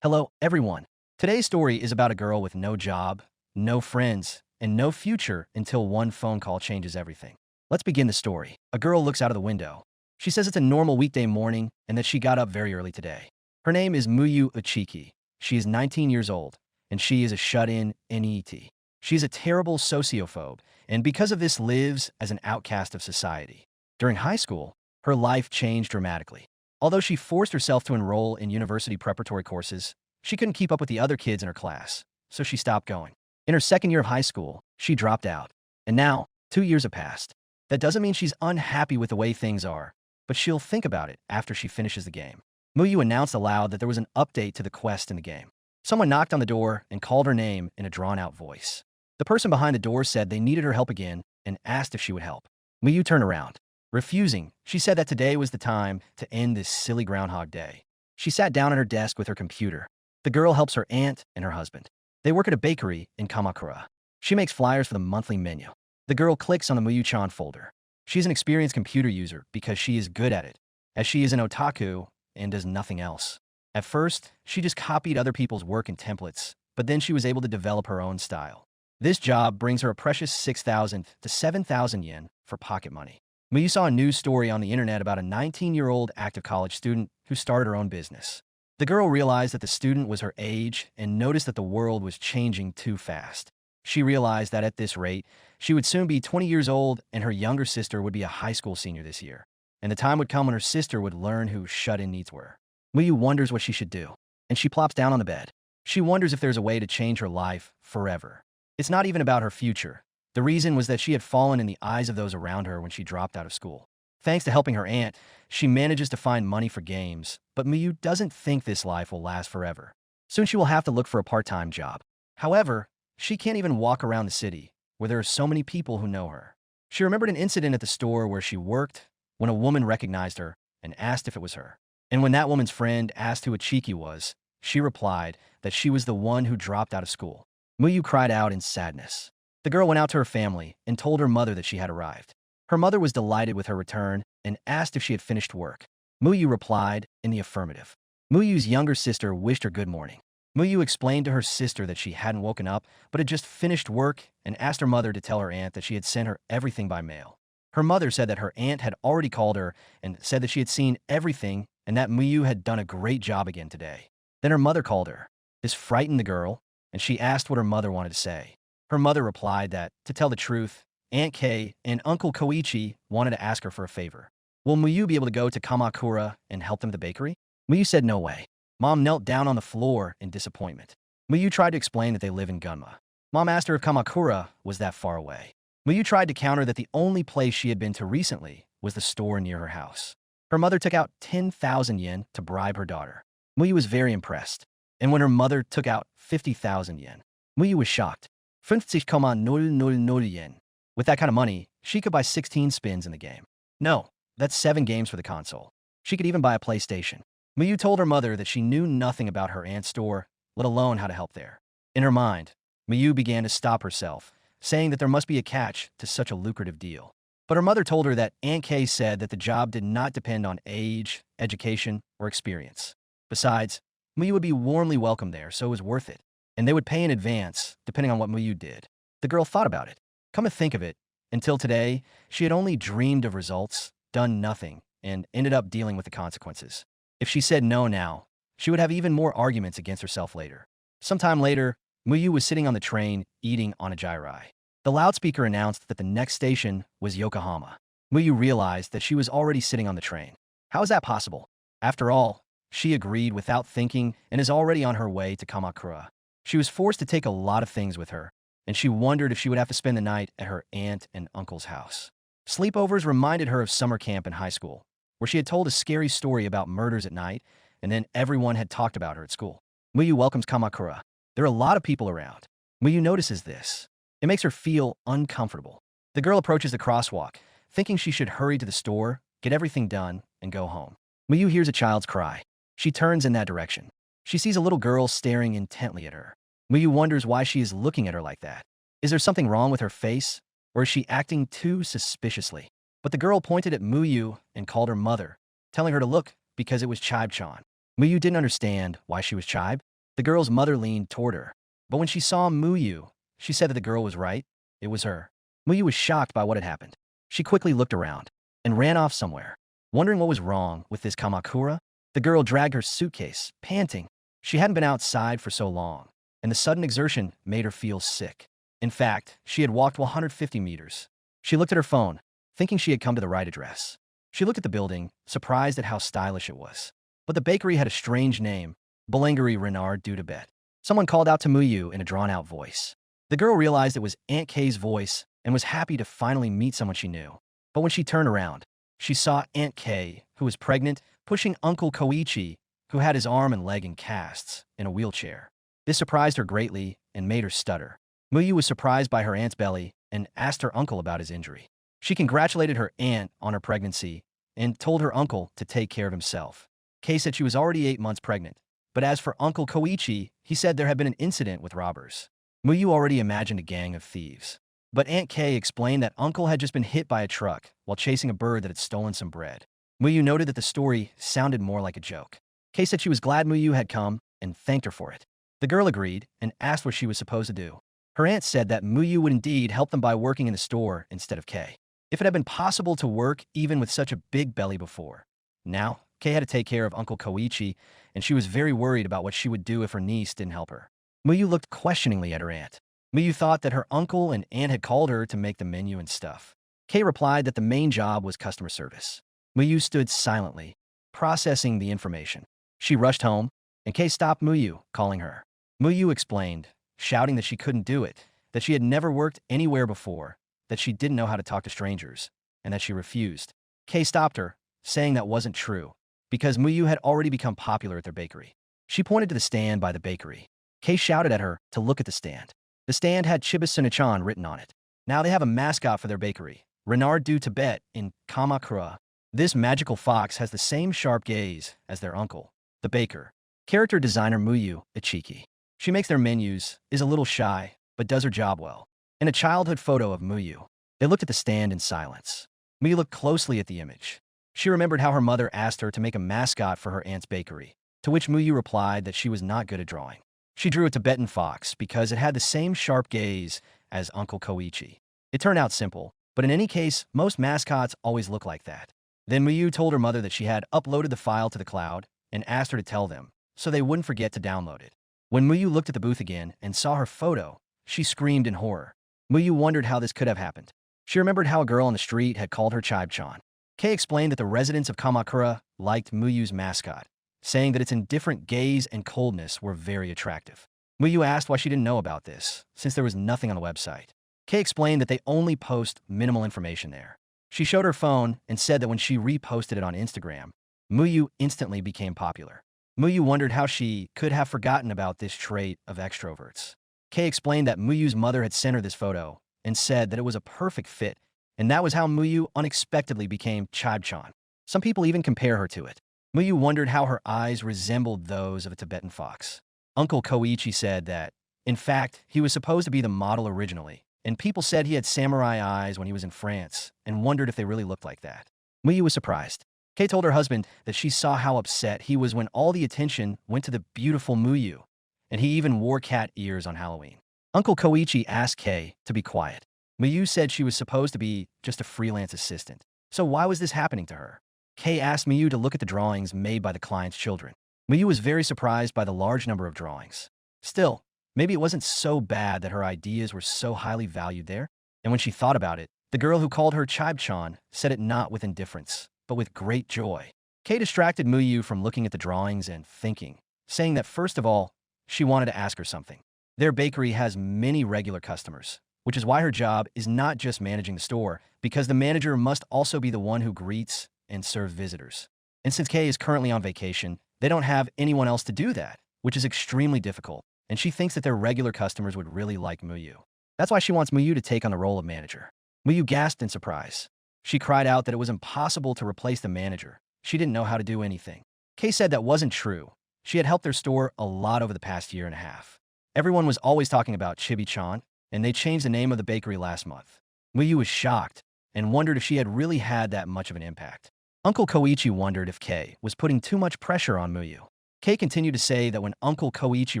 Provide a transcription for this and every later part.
Hello, everyone. Today's story is about a girl with no job, no friends, and no future until one phone call changes everything. Let's begin the story. A girl looks out of the window. She says it's a normal weekday morning and that she got up very early today. Her name is Muyu Uchiki. She is 19 years old, and she is a shut-in NET. She is a terrible sociophobe, and because of this lives as an outcast of society. During high school, her life changed dramatically. Although she forced herself to enroll in university preparatory courses, she couldn't keep up with the other kids in her class, so she stopped going. In her second year of high school, she dropped out. And now, 2 years have passed. That doesn't mean she's unhappy with the way things are, but she'll think about it after she finishes the game. Muyu announced aloud that there was an update to the quest in the game. Someone knocked on the door and called her name in a drawn-out voice. The person behind the door said they needed her help again and asked if she would help. Muyu turned around. Refusing, she said that today was the time to end this silly Groundhog Day. She sat down at her desk with her computer. The girl helps her aunt and her husband. They work at a bakery in Kamakura. She makes flyers for the monthly menu. The girl clicks on the Muyu-chan folder. She's an experienced computer user because she is good at it, as she is an otaku and does nothing else. At first, she just copied other people's work and templates, but then she was able to develop her own style. This job brings her a precious 6,000 to 7,000 yen for pocket money. Muyu saw a news story on the internet about a 19-year-old active college student who started her own business. The girl realized that the student was her age and noticed that the world was changing too fast. She realized that at this rate, she would soon be 20 years old and her younger sister would be a high school senior this year. And the time would come when her sister would learn who shut-in needs were. Muyu wonders what she should do, and she plops down on the bed. She wonders if there's a way to change her life forever. It's not even about her future. The reason was that she had fallen in the eyes of those around her when she dropped out of school. Thanks to helping her aunt, she manages to find money for games, but Muyu doesn't think this life will last forever. Soon she will have to look for a part-time job. However, she can't even walk around the city, where there are so many people who know her. She remembered an incident at the store where she worked when a woman recognized her and asked if it was her. And when that woman's friend asked who Ichiki was, she replied that she was the one who dropped out of school. Muyu cried out in sadness. The girl went out to her family and told her mother that she had arrived. Her mother was delighted with her return and asked if she had finished work. Muyu replied in the affirmative. Muyu's younger sister wished her good morning. Muyu explained to her sister that she hadn't woken up but had just finished work and asked her mother to tell her aunt that she had sent her everything by mail. Her mother said that her aunt had already called her and said that she had seen everything and that Muyu had done a great job again today. Then her mother called her. This frightened the girl, and she asked what her mother wanted to say. Her mother replied that, to tell the truth, Aunt Kay and Uncle Koichi wanted to ask her for a favor. Will Muyu be able to go to Kamakura and help them at the bakery? Muyu said no way. Mom knelt down on the floor in disappointment. Muyu tried to explain that they live in Gunma. Mom asked her if Kamakura was that far away. Muyu tried to counter that the only place she had been to recently was the store near her house. Her mother took out 10,000 yen to bribe her daughter. Muyu was very impressed. And when her mother took out 50,000 yen, Muyu was shocked. 50,000 yen. With that kind of money, she could buy 16 spins in the game. No, that's 7 games for the console. She could even buy a PlayStation. Muyu told her mother that she knew nothing about her aunt's store, let alone how to help there. In her mind, Muyu began to stop herself, saying that there must be a catch to such a lucrative deal. But her mother told her that Aunt Kay said that the job did not depend on age, education, or experience. Besides, Muyu would be warmly welcomed there, so it was worth it. And they would pay in advance, depending on what Muyu did. The girl thought about it. Come to think of it, until today, she had only dreamed of results, done nothing, and ended up dealing with the consequences. If she said no now, she would have even more arguments against herself later. Sometime later, Muyu was sitting on the train, eating on a jirai. The loudspeaker announced that the next station was Yokohama. Muyu realized that she was already sitting on the train. How is that possible? After all, she agreed without thinking and is already on her way to Kamakura. She was forced to take a lot of things with her, and she wondered if she would have to spend the night at her aunt and uncle's house. Sleepovers reminded her of summer camp in high school, where she had told a scary story about murders at night, and then everyone had talked about her at school. Muyu welcomes Kamakura. There are a lot of people around. Muyu notices this. It makes her feel uncomfortable. The girl approaches the crosswalk, thinking she should hurry to the store, get everything done, and go home. Muyu hears a child's cry. She turns in that direction. She sees a little girl staring intently at her. Muyu wonders why she is looking at her like that. Is there something wrong with her face, or is she acting too suspiciously? But the girl pointed at Muyu and called her mother, telling her to look because it was Chibe-chan. Muyu didn't understand why she was chided. The girl's mother leaned toward her. But when she saw Muyu, she said that the girl was right. It was her. Muyu was shocked by what had happened. She quickly looked around and ran off somewhere. Wondering what was wrong with this Kamakura, the girl dragged her suitcase, panting. She hadn't been outside for so long, and the sudden exertion made her feel sick. In fact, she had walked 150 meters. She looked at her phone, thinking she had come to the right address. She looked at the building, surprised at how stylish it was. But the bakery had a strange name, Boulangerie Renard du Tibet. Someone called out to Muyu in a drawn-out voice. The girl realized it was Aunt Kay's voice and was happy to finally meet someone she knew. But when she turned around, she saw Aunt Kay, who was pregnant, pushing Uncle Koichi, who had his arm and leg in casts, in a wheelchair. This surprised her greatly and made her stutter. Muyu was surprised by her aunt's belly and asked her uncle about his injury. She congratulated her aunt on her pregnancy and told her uncle to take care of himself. Kay said she was already 8 months pregnant, but as for Uncle Koichi, he said there had been an incident with robbers. Muyu already imagined a gang of thieves. But Aunt Kay explained that Uncle had just been hit by a truck while chasing a bird that had stolen some bread. Muyu noted that the story sounded more like a joke. Kay said she was glad Muyu had come and thanked her for it. The girl agreed and asked what she was supposed to do. Her aunt said that Muyu would indeed help them by working in the store instead of Kay. If it had been possible to work even with such a big belly before. Now, Kay had to take care of Uncle Koichi, and she was very worried about what she would do if her niece didn't help her. Muyu looked questioningly at her aunt. Muyu thought that her uncle and aunt had called her to make the menu and stuff. Kay replied that the main job was customer service. Muyu stood silently, processing the information. She rushed home, and Kay stopped Muyu, calling her. Muyu explained, shouting that she couldn't do it, that she had never worked anywhere before, that she didn't know how to talk to strangers, and that she refused. Kay stopped her, saying that wasn't true, because Muyu had already become popular at their bakery. She pointed to the stand by the bakery. Kay shouted at her to look at the stand. The stand had Chibisunichan written on it. Now they have a mascot for their bakery, Renard du Tibet in Kamakura. This magical fox has the same sharp gaze as their uncle, the baker. Character designer Muyu Ichiki. She makes their menus, is a little shy, but does her job well. In a childhood photo of Muyu, they looked at the stand in silence. Muyu looked closely at the image. She remembered how her mother asked her to make a mascot for her aunt's bakery, to which Muyu replied that she was not good at drawing. She drew a Tibetan fox because it had the same sharp gaze as Uncle Koichi. It turned out simple, but in any case, most mascots always look like that. Then Muyu told her mother that she had uploaded the file to the cloud and asked her to tell them, so they wouldn't forget to download it. When Muyu looked at the booth again and saw her photo, she screamed in horror. Muyu wondered how this could have happened. She remembered how a girl on the street had called her Chibe-chan. Kay explained that the residents of Kamakura liked Muyu's mascot, saying that its indifferent gaze and coldness were very attractive. Muyu asked why she didn't know about this, since there was nothing on the website. Kay explained that they only post minimal information there. She showed her phone and said that when she reposted it on Instagram, Muyu instantly became popular. Muyu wondered how she could have forgotten about this trait of extroverts. Kay explained that Muyu's mother had sent her this photo and said that it was a perfect fit, and that was how Muyu unexpectedly became Chibe-chan. Some people even compare her to it. Muyu wondered how her eyes resembled those of a Tibetan fox. Uncle Koichi said that, in fact, he was supposed to be the model originally, and people said he had samurai eyes when he was in France and wondered if they really looked like that. Muyu was surprised. Kay told her husband that she saw how upset he was when all the attention went to the beautiful Muyu, and he even wore cat ears on Halloween. Uncle Koichi asked Kay to be quiet. Muyu said she was supposed to be just a freelance assistant. So why was this happening to her? Kay asked Muyu to look at the drawings made by the client's children. Muyu was very surprised by the large number of drawings. Still, maybe it wasn't so bad that her ideas were so highly valued there. And when she thought about it, the girl who called her Chibe-chan said it not with indifference, but with great joy. Kay distracted Muyu from looking at the drawings and thinking, saying that first of all, she wanted to ask her something. Their bakery has many regular customers, which is why her job is not just managing the store, because the manager must also be the one who greets and serves visitors. And since Kay is currently on vacation, they don't have anyone else to do that, which is extremely difficult, and she thinks that their regular customers would really like Muyu. That's why she wants Muyu to take on the role of manager. Muyu gasped in surprise. She cried out that it was impossible to replace the manager. She didn't know how to do anything. Kay said that wasn't true. She had helped their store a lot over the past year and a half. Everyone was always talking about Chibi-chan, and they changed the name of the bakery last month. Muyu was shocked and wondered if she had really had that much of an impact. Uncle Koichi wondered if Kay was putting too much pressure on Muyu. Kei continued to say that when Uncle Koichi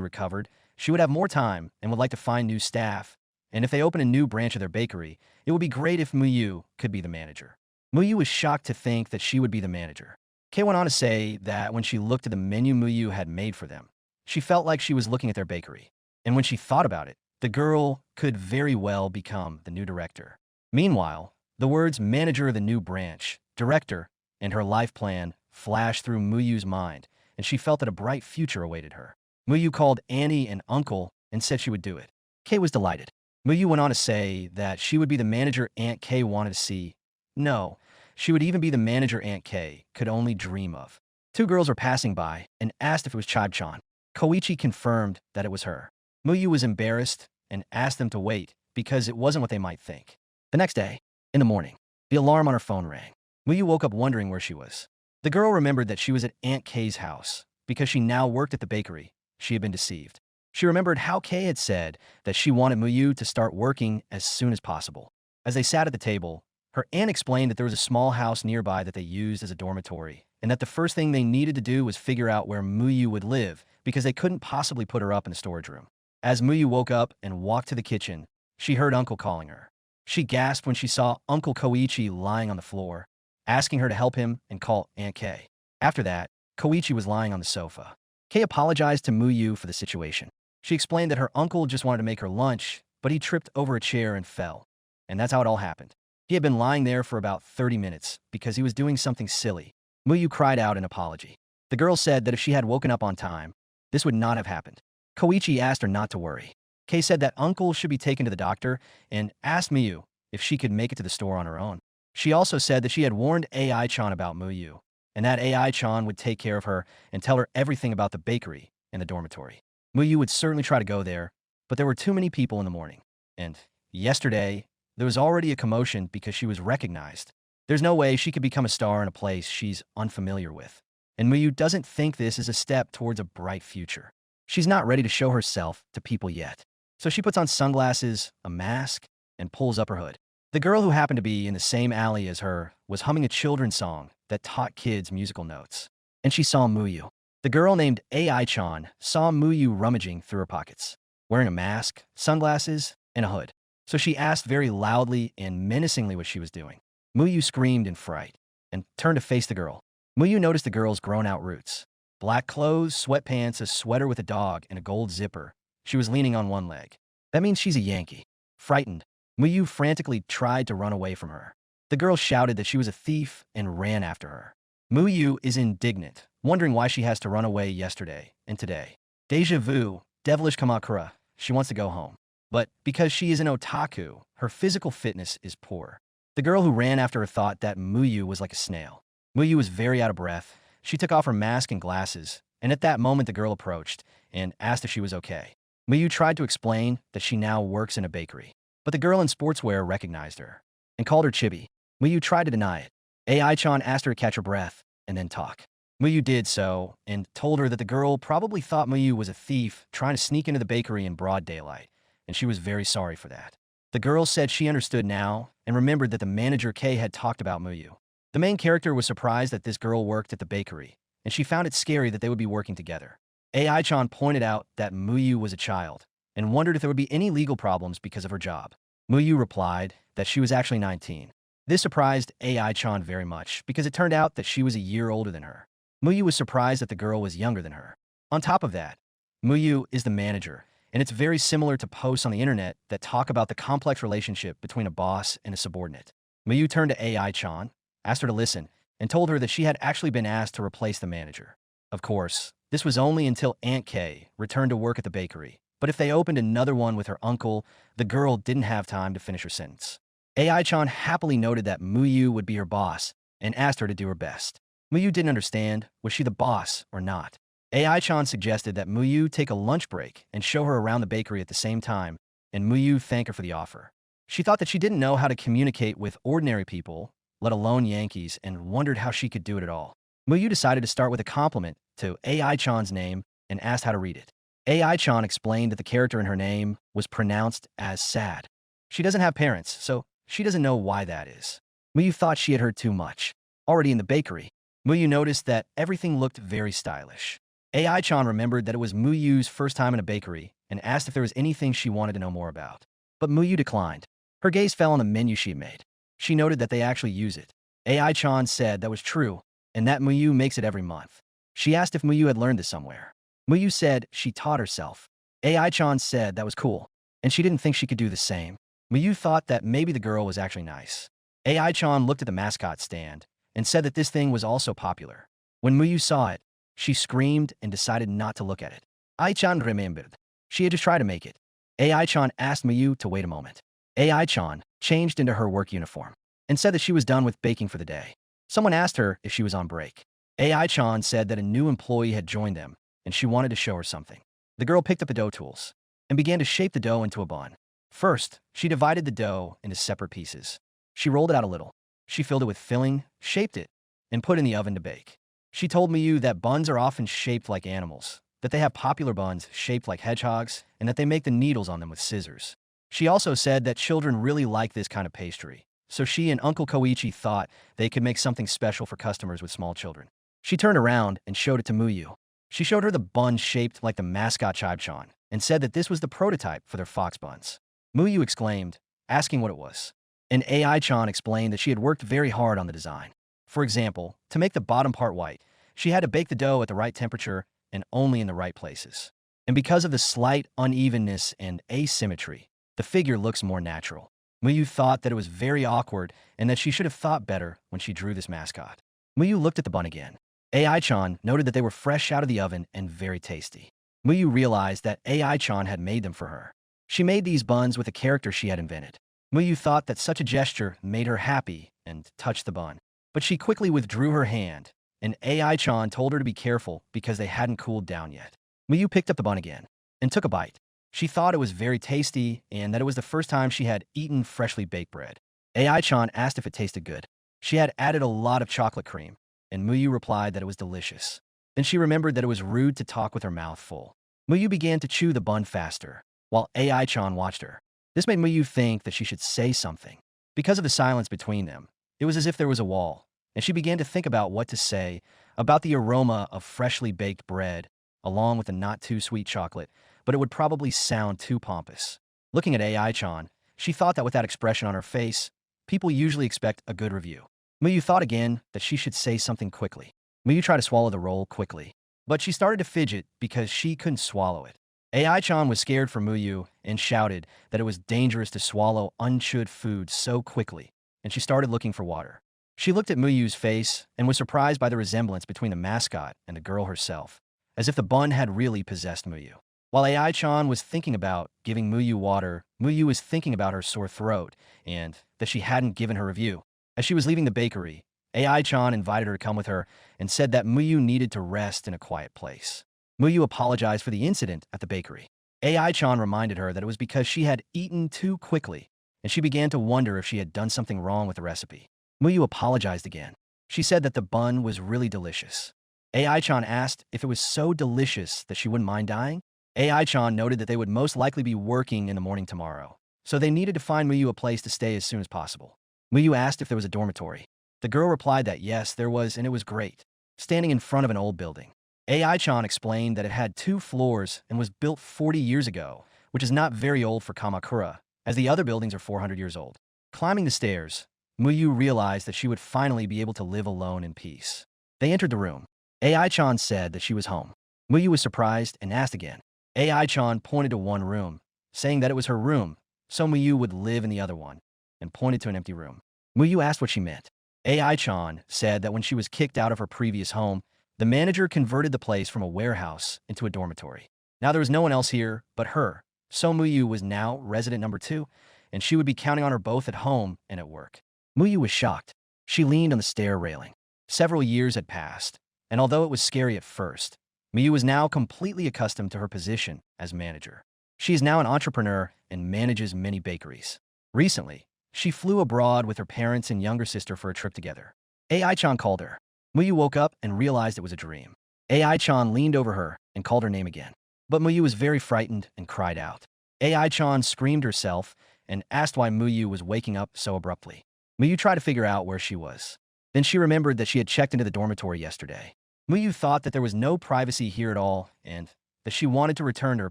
recovered, she would have more time and would like to find new staff, and if they open a new branch of their bakery, it would be great if Muyu could be the manager. Muyu was shocked to think that she would be the manager. Kei went on to say that when she looked at the menu Muyu had made for them, she felt like she was looking at their bakery. And when she thought about it, the girl could very well become the new director. Meanwhile, the words manager of the new branch, director, and her life plan flashed through Muyu's mind, and she felt that a bright future awaited her. Muyu called Annie and Uncle and said she would do it. Kei was delighted. Muyu went on to say that she would be the manager Aunt Kei wanted to see. No, she would even be the manager Aunt Kei could only dream of. Two girls were passing by and asked if it was Chibe-chan. Koichi confirmed that it was her. Muyu was embarrassed and asked them to wait because it wasn't what they might think. The next day, in the morning, the alarm on her phone rang. Muyu woke up wondering where she was. The girl remembered that she was at Aunt Kei's house. Because she now worked at the bakery, she had been deceived. She remembered how Kei had said that she wanted Muyu to start working as soon as possible. As they sat at the table, her aunt explained that there was a small house nearby that they used as a dormitory, and that the first thing they needed to do was figure out where Muyu would live because they couldn't possibly put her up in the storage room. As Muyu woke up and walked to the kitchen, she heard Uncle calling her. She gasped when she saw Uncle Koichi lying on the floor, asking her to help him and call Aunt Kei. After that, Koichi was lying on the sofa. Kei apologized to Muyu for the situation. She explained that her uncle just wanted to make her lunch, but he tripped over a chair and fell. And that's how it all happened. He had been lying there for about 30 minutes because he was doing something silly. Muyu cried out in apology. The girl said that if she had woken up on time, this would not have happened. Koichi asked her not to worry. Kei said that uncle should be taken to the doctor and asked Muyu if she could make it to the store on her own. She also said that she had warned AI-chan about Muyu, and that AI-chan would take care of her and tell her everything about the bakery and the dormitory. Muyu would certainly try to go there, but there were too many people in the morning. And yesterday, there was already a commotion because she was recognized. There's no way she could become a star in a place she's unfamiliar with. And Muyu doesn't think this is a step towards a bright future. She's not ready to show herself to people yet. So she puts on sunglasses, a mask, and pulls up her hood. The girl who happened to be in the same alley as her was humming a children's song that taught kids musical notes. And she saw Muyu. The girl named AI-chan saw Muyu rummaging through her pockets, wearing a mask, sunglasses, and a hood. So she asked very loudly and menacingly what she was doing. Muyu screamed in fright and turned to face the girl. Muyu noticed the girl's grown-out roots. Black clothes, sweatpants, a sweater with a dog, and a gold zipper. She was leaning on one leg. That means she's a Yankee. Frightened, Muyu frantically tried to run away from her. The girl shouted that she was a thief and ran after her. Muyu is indignant, wondering why she has to run away yesterday and today. Deja vu, devilish Kamakura, she wants to go home. But because she is an otaku, her physical fitness is poor. The girl who ran after her thought that Muyu was like a snail. Muyu was very out of breath. She took off her mask and glasses, and at that moment the girl approached and asked if she was okay. Muyu tried to explain that she now works in a bakery. But the girl in sportswear recognized her and called her Chibi. Muyu tried to deny it. AI-chan asked her to catch her breath and then talk. Muyu did so and told her that the girl probably thought Muyu was a thief trying to sneak into the bakery in broad daylight, and she was very sorry for that. The girl said she understood now and remembered that the manager Kei had talked about Muyu. The main character was surprised that this girl worked at the bakery, and she found it scary that they would be working together. AI-chan pointed out that Muyu was a child and wondered if there would be any legal problems because of her job. Muyu replied that she was actually 19. This surprised AI-chan very much because it turned out that she was a year older than her. Muyu was surprised that the girl was younger than her. On top of that, Muyu is the manager, and it's very similar to posts on the internet that talk about the complex relationship between a boss and a subordinate. Muyu turned to AI-chan, asked her to listen, and told her that she had actually been asked to replace the manager. Of course, this was only until Aunt Kei returned to work at the bakery, but if they opened another one with her uncle, the girl didn't have time to finish her sentence. AI-chan happily noted that Muyu would be her boss and asked her to do her best. Muyu didn't understand, was she the boss or not? AI-chan suggested that Muyu take a lunch break and show her around the bakery at the same time, and Muyu thanked her for the offer. She thought that she didn't know how to communicate with ordinary people, let alone Yankees, and wondered how she could do it at all. Muyu decided to start with a compliment to AI-chan's name and asked how to read it. AI-chan explained that the character in her name was pronounced as sad. She doesn't have parents, so she doesn't know why that is. Muyu thought she had heard too much. Already in the bakery, Muyu noticed that everything looked very stylish. AI-chan remembered that it was Muyu's first time in a bakery and asked if there was anything she wanted to know more about. But Muyu declined. Her gaze fell on the menu sheet made. She noted that they actually use it. AI-chan said that was true, and that Muyu makes it every month. She asked if Muyu had learned this somewhere. Muyu said she taught herself. AI-chan said that was cool, and she didn't think she could do the same. Muyu thought that maybe the girl was actually nice. AI-chan looked at the mascot stand and said that this thing was also popular. When Muyu saw it, she screamed and decided not to look at it. AI-chan remembered. She had just tried to make it. AI-chan asked Muyu to wait a moment. AI-chan changed into her work uniform and said that she was done with baking for the day. Someone asked her if she was on break. AI-chan said that a new employee had joined them and she wanted to show her something. The girl picked up the dough tools and began to shape the dough into a bun. First, she divided the dough into separate pieces. She rolled it out a little. She filled it with filling, shaped it, and put it in the oven to bake. She told Miyu that buns are often shaped like animals, that they have popular buns shaped like hedgehogs, and that they make the needles on them with scissors. She also said that children really like this kind of pastry, so she and Uncle Koichi thought they could make something special for customers with small children. She turned around and showed it to Muyu. She showed her the bun shaped like the mascot Chibe-chan and said that this was the prototype for their fox buns. Muyu exclaimed, asking what it was. And AI-chan explained that she had worked very hard on the design. For example, to make the bottom part white, she had to bake the dough at the right temperature and only in the right places. And because of the slight unevenness and asymmetry, the figure looks more natural. Muyu thought that it was very awkward and that she should have thought better when she drew this mascot. Muyu looked at the bun again. AI-chan noted that they were fresh out of the oven and very tasty. Muyu realized that AI-chan had made them for her. She made these buns with a character she had invented. Muyu thought that such a gesture made her happy and touched the bun. But she quickly withdrew her hand, and AI-chan told her to be careful because they hadn't cooled down yet. Muyu picked up the bun again and took a bite. She thought it was very tasty and that it was the first time she had eaten freshly baked bread. AI-chan asked if it tasted good. She had added a lot of chocolate cream, and Muyu replied that it was delicious. Then she remembered that it was rude to talk with her mouth full. Muyu began to chew the bun faster, while AI-chan watched her. This made Muyu think that she should say something. Because of the silence between them, it was as if there was a wall, and she began to think about what to say, about the aroma of freshly baked bread, along with the not-too-sweet chocolate, but it would probably sound too pompous. Looking at AI-chan, she thought that with that expression on her face, people usually expect a good review. Muyu thought again that she should say something quickly. Muyu tried to swallow the roll quickly, but she started to fidget because she couldn't swallow it. AI-chan was scared for Muyu and shouted that it was dangerous to swallow unchewed food so quickly, and she started looking for water. She looked at Muyu's face and was surprised by the resemblance between the mascot and the girl herself, as if the bun had really possessed Muyu. While AI-chan was thinking about giving Muyu water, Muyu was thinking about her sore throat and that she hadn't given her review. As she was leaving the bakery, AI-chan invited her to come with her and said that Muyu needed to rest in a quiet place. Muyu apologized for the incident at the bakery. AI-chan reminded her that it was because she had eaten too quickly, and she began to wonder if she had done something wrong with the recipe. Muyu apologized again. She said that the bun was really delicious. AI-chan asked if it was so delicious that she wouldn't mind dying. AI-chan noted that they would most likely be working in the morning tomorrow, so they needed to find Muyu a place to stay as soon as possible. Muyu asked if there was a dormitory. The girl replied that yes, there was, and it was great. Standing in front of an old building, AI-chan explained that it had 2 floors and was built 40 years ago, which is not very old for Kamakura, as the other buildings are 400 years old. Climbing the stairs, Muyu realized that she would finally be able to live alone in peace. They entered the room. AI-chan said that she was home. Muyu was surprised and asked again. AI-chan pointed to one room, saying that it was her room, so Muyu would live in the other one, and pointed to an empty room. Muyu asked what she meant. AI-chan said that when she was kicked out of her previous home, the manager converted the place from a warehouse into a dormitory. Now there was no one else here but her, so Muyu was now resident number 2, and she would be counting on her both at home and at work. Muyu was shocked. She leaned on the stair railing. Several years had passed, and although it was scary at first, Muyu was now completely accustomed to her position as manager. She is now an entrepreneur and manages many bakeries. Recently, she flew abroad with her parents and younger sister for a trip together. AI-chan called her. Muyu woke up and realized it was a dream. AI-chan leaned over her and called her name again. But Muyu was very frightened and cried out. AI-chan screamed herself and asked why Muyu was waking up so abruptly. Muyu tried to figure out where she was. Then she remembered that she had checked into the dormitory yesterday. Muyu thought that there was no privacy here at all and that she wanted to return to her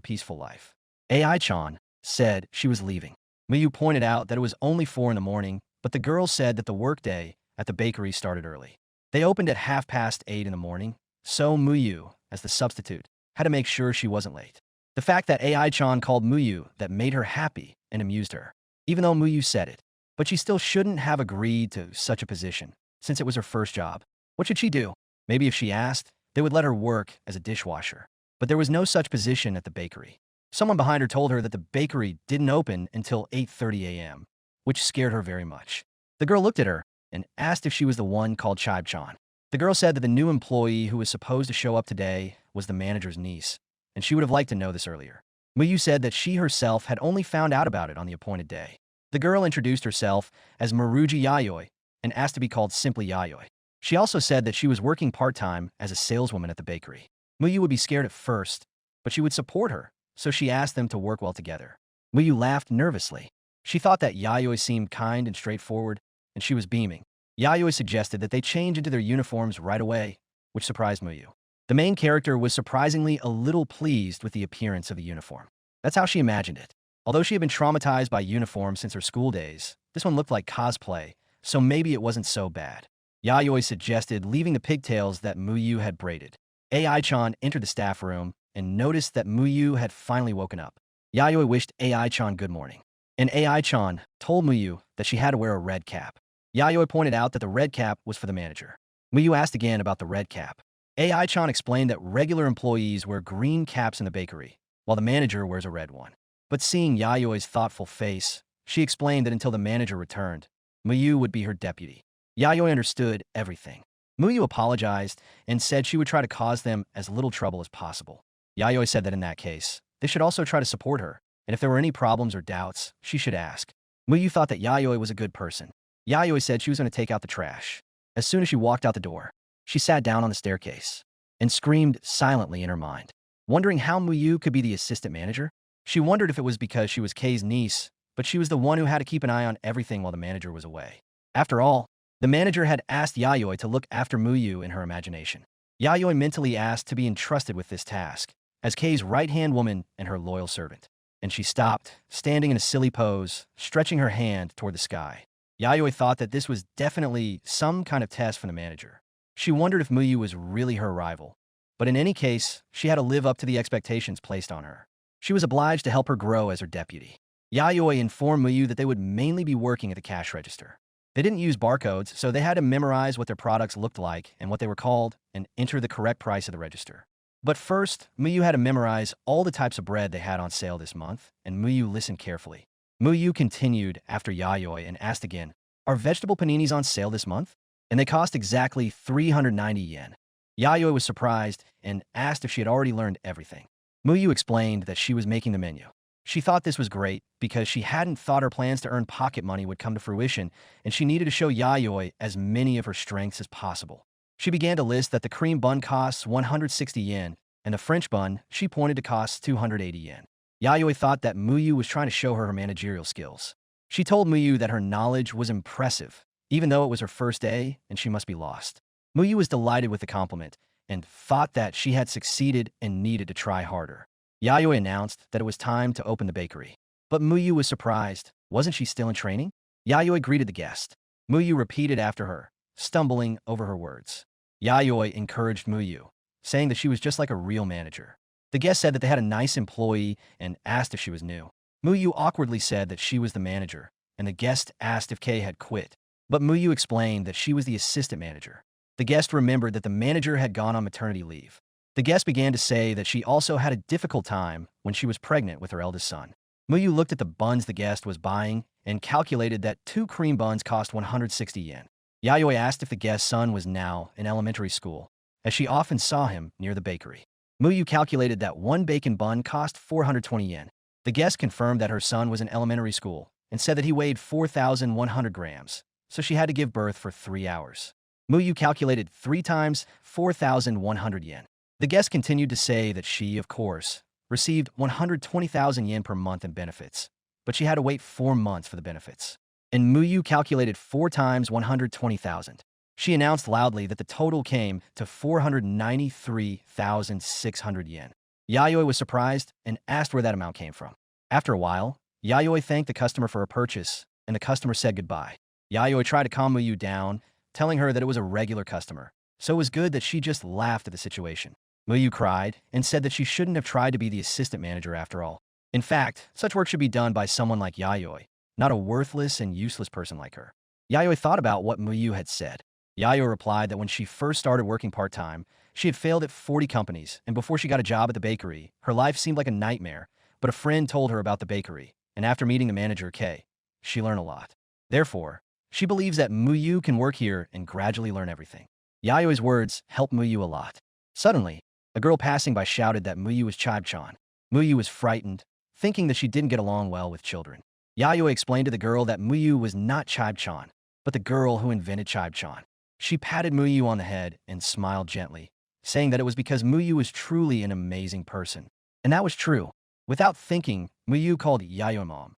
peaceful life. AI-chan said she was leaving. Muyu pointed out that it was only 4 in the morning, but the girl said that the workday at the bakery started early. They opened at 8:30 in the morning, so Muyu, as the substitute, had to make sure she wasn't late. The fact that AI-chan called Muyu that made her happy and amused her, even though Muyu said it. But she still shouldn't have agreed to such a position, since it was her first job. What should she do? Maybe if she asked, they would let her work as a dishwasher. But there was no such position at the bakery. Someone behind her told her that the bakery didn't open until 8:30 a.m., which scared her very much. The girl looked at her and asked if she was the one called Chibe-chan. The girl said that the new employee who was supposed to show up today was the manager's niece, and she would have liked to know this earlier. Muyu said that she herself had only found out about it on the appointed day. The girl introduced herself as Maruji Yayoi and asked to be called simply Yayoi. She also said that she was working part-time as a saleswoman at the bakery. Muyu would be scared at first, but she would support her, so she asked them to work well together. Muyu laughed nervously. She thought that Yayoi seemed kind and straightforward, and she was beaming. Yayoi suggested that they change into their uniforms right away, which surprised Muyu. The main character was surprisingly a little pleased with the appearance of the uniform. That's how she imagined it. Although she had been traumatized by uniforms since her school days, this one looked like cosplay, so maybe it wasn't so bad. Yayoi suggested leaving the pigtails that Muyu had braided. AI-chan entered the staff room and noticed that Muyu had finally woken up. Yayoi wished AI-chan good morning, and AI-chan told Muyu that she had to wear a red cap. Yayoi pointed out that the red cap was for the manager. Muyu asked again about the red cap. AI-chan explained that regular employees wear green caps in the bakery, while the manager wears a red one. But seeing Yayoi's thoughtful face, she explained that until the manager returned, Muyu would be her deputy. Yayoi understood everything. Muyu apologized and said she would try to cause them as little trouble as possible. Yayoi said that in that case, they should also try to support her, and if there were any problems or doubts, she should ask. Muyu thought that Yayoi was a good person. Yayoi said she was going to take out the trash. As soon as she walked out the door, she sat down on the staircase and screamed silently in her mind. Wondering how Muyu could be the assistant manager, she wondered if it was because she was Kei's niece, but she was the one who had to keep an eye on everything while the manager was away. After all, the manager had asked Yayoi to look after Muyu in her imagination. Yayoi mentally asked to be entrusted with this task, as Kei's right-hand woman and her loyal servant. And she stopped, standing in a silly pose, stretching her hand toward the sky. Yayoi thought that this was definitely some kind of test from the manager. She wondered if Muyu was really her rival. But in any case, she had to live up to the expectations placed on her. She was obliged to help her grow as her deputy. Yayoi informed Muyu that they would mainly be working at the cash register. They didn't use barcodes, so they had to memorize what their products looked like and what they were called and enter the correct price of the register. But first, Muyu had to memorize all the types of bread they had on sale this month, and Muyu listened carefully. Muyu continued after Yayoi and asked again, "Are vegetable paninis on sale this month?" And they cost exactly 390 yen. Yayoi was surprised and asked if she had already learned everything. Muyu explained that she was making the menu. She thought this was great because she hadn't thought her plans to earn pocket money would come to fruition, and she needed to show Yayoi as many of her strengths as possible. She began to list that the cream bun costs 160 yen, and the French bun she pointed to cost 280 yen. Yayoi thought that Muyu was trying to show her managerial skills. She told Muyu that her knowledge was impressive, even though it was her first day and she must be lost. Muyu was delighted with the compliment and thought that she had succeeded and needed to try harder. Yayoi announced that it was time to open the bakery. But Muyu was surprised. Wasn't she still in training? Yayoi greeted the guest. Muyu repeated after her, stumbling over her words. Yayoi encouraged Muyu, saying that she was just like a real manager. The guest said that they had a nice employee and asked if she was new. Muyu awkwardly said that she was the manager, and the guest asked if Kei had quit. But Muyu explained that she was the assistant manager. The guest remembered that the manager had gone on maternity leave. The guest began to say that she also had a difficult time when she was pregnant with her eldest son. Muyu looked at the buns the guest was buying and calculated that 2 cream buns cost 160 yen. Yayoi asked if the guest's son was now in elementary school, as she often saw him near the bakery. Muyu calculated that 1 bacon bun cost 420 yen. The guest confirmed that her son was in elementary school and said that he weighed 4,100 grams, so she had to give birth for 3 hours. Muyu calculated 3 times 4,100 yen. The guest continued to say that she, of course, received 120,000 yen per month in benefits, but she had to wait 4 months for the benefits. And Muyu calculated 4 times 120,000. She announced loudly that the total came to 493,600 yen. Yayoi was surprised and asked where that amount came from. After a while, Yayoi thanked the customer for her purchase, and the customer said goodbye. Yayoi tried to calm Muyu down, telling her that it was a regular customer, so it was good that she just laughed at the situation. Muyu cried and said that she shouldn't have tried to be the assistant manager after all. In fact, such work should be done by someone like Yayoi, not a worthless and useless person like her. Yayoi thought about what Muyu had said. Yayoi replied that when she first started working part-time, she had failed at 40 companies, and before she got a job at the bakery, her life seemed like a nightmare, but a friend told her about the bakery, and after meeting the manager, Kei, she learned a lot. Therefore, she believes that Muyu can work here and gradually learn everything. Yayoi's words helped Muyu a lot. Suddenly, a girl passing by shouted that Muyu was Chibe-chan. Muyu was frightened, thinking that she didn't get along well with children. Yayoi explained to the girl that Muyu was not Chibe-chan, but the girl who invented Chibe-chan. She patted Muyu on the head and smiled gently, saying that it was because Muyu was truly an amazing person. And that was true. Without thinking, Muyu called Yayoi mom.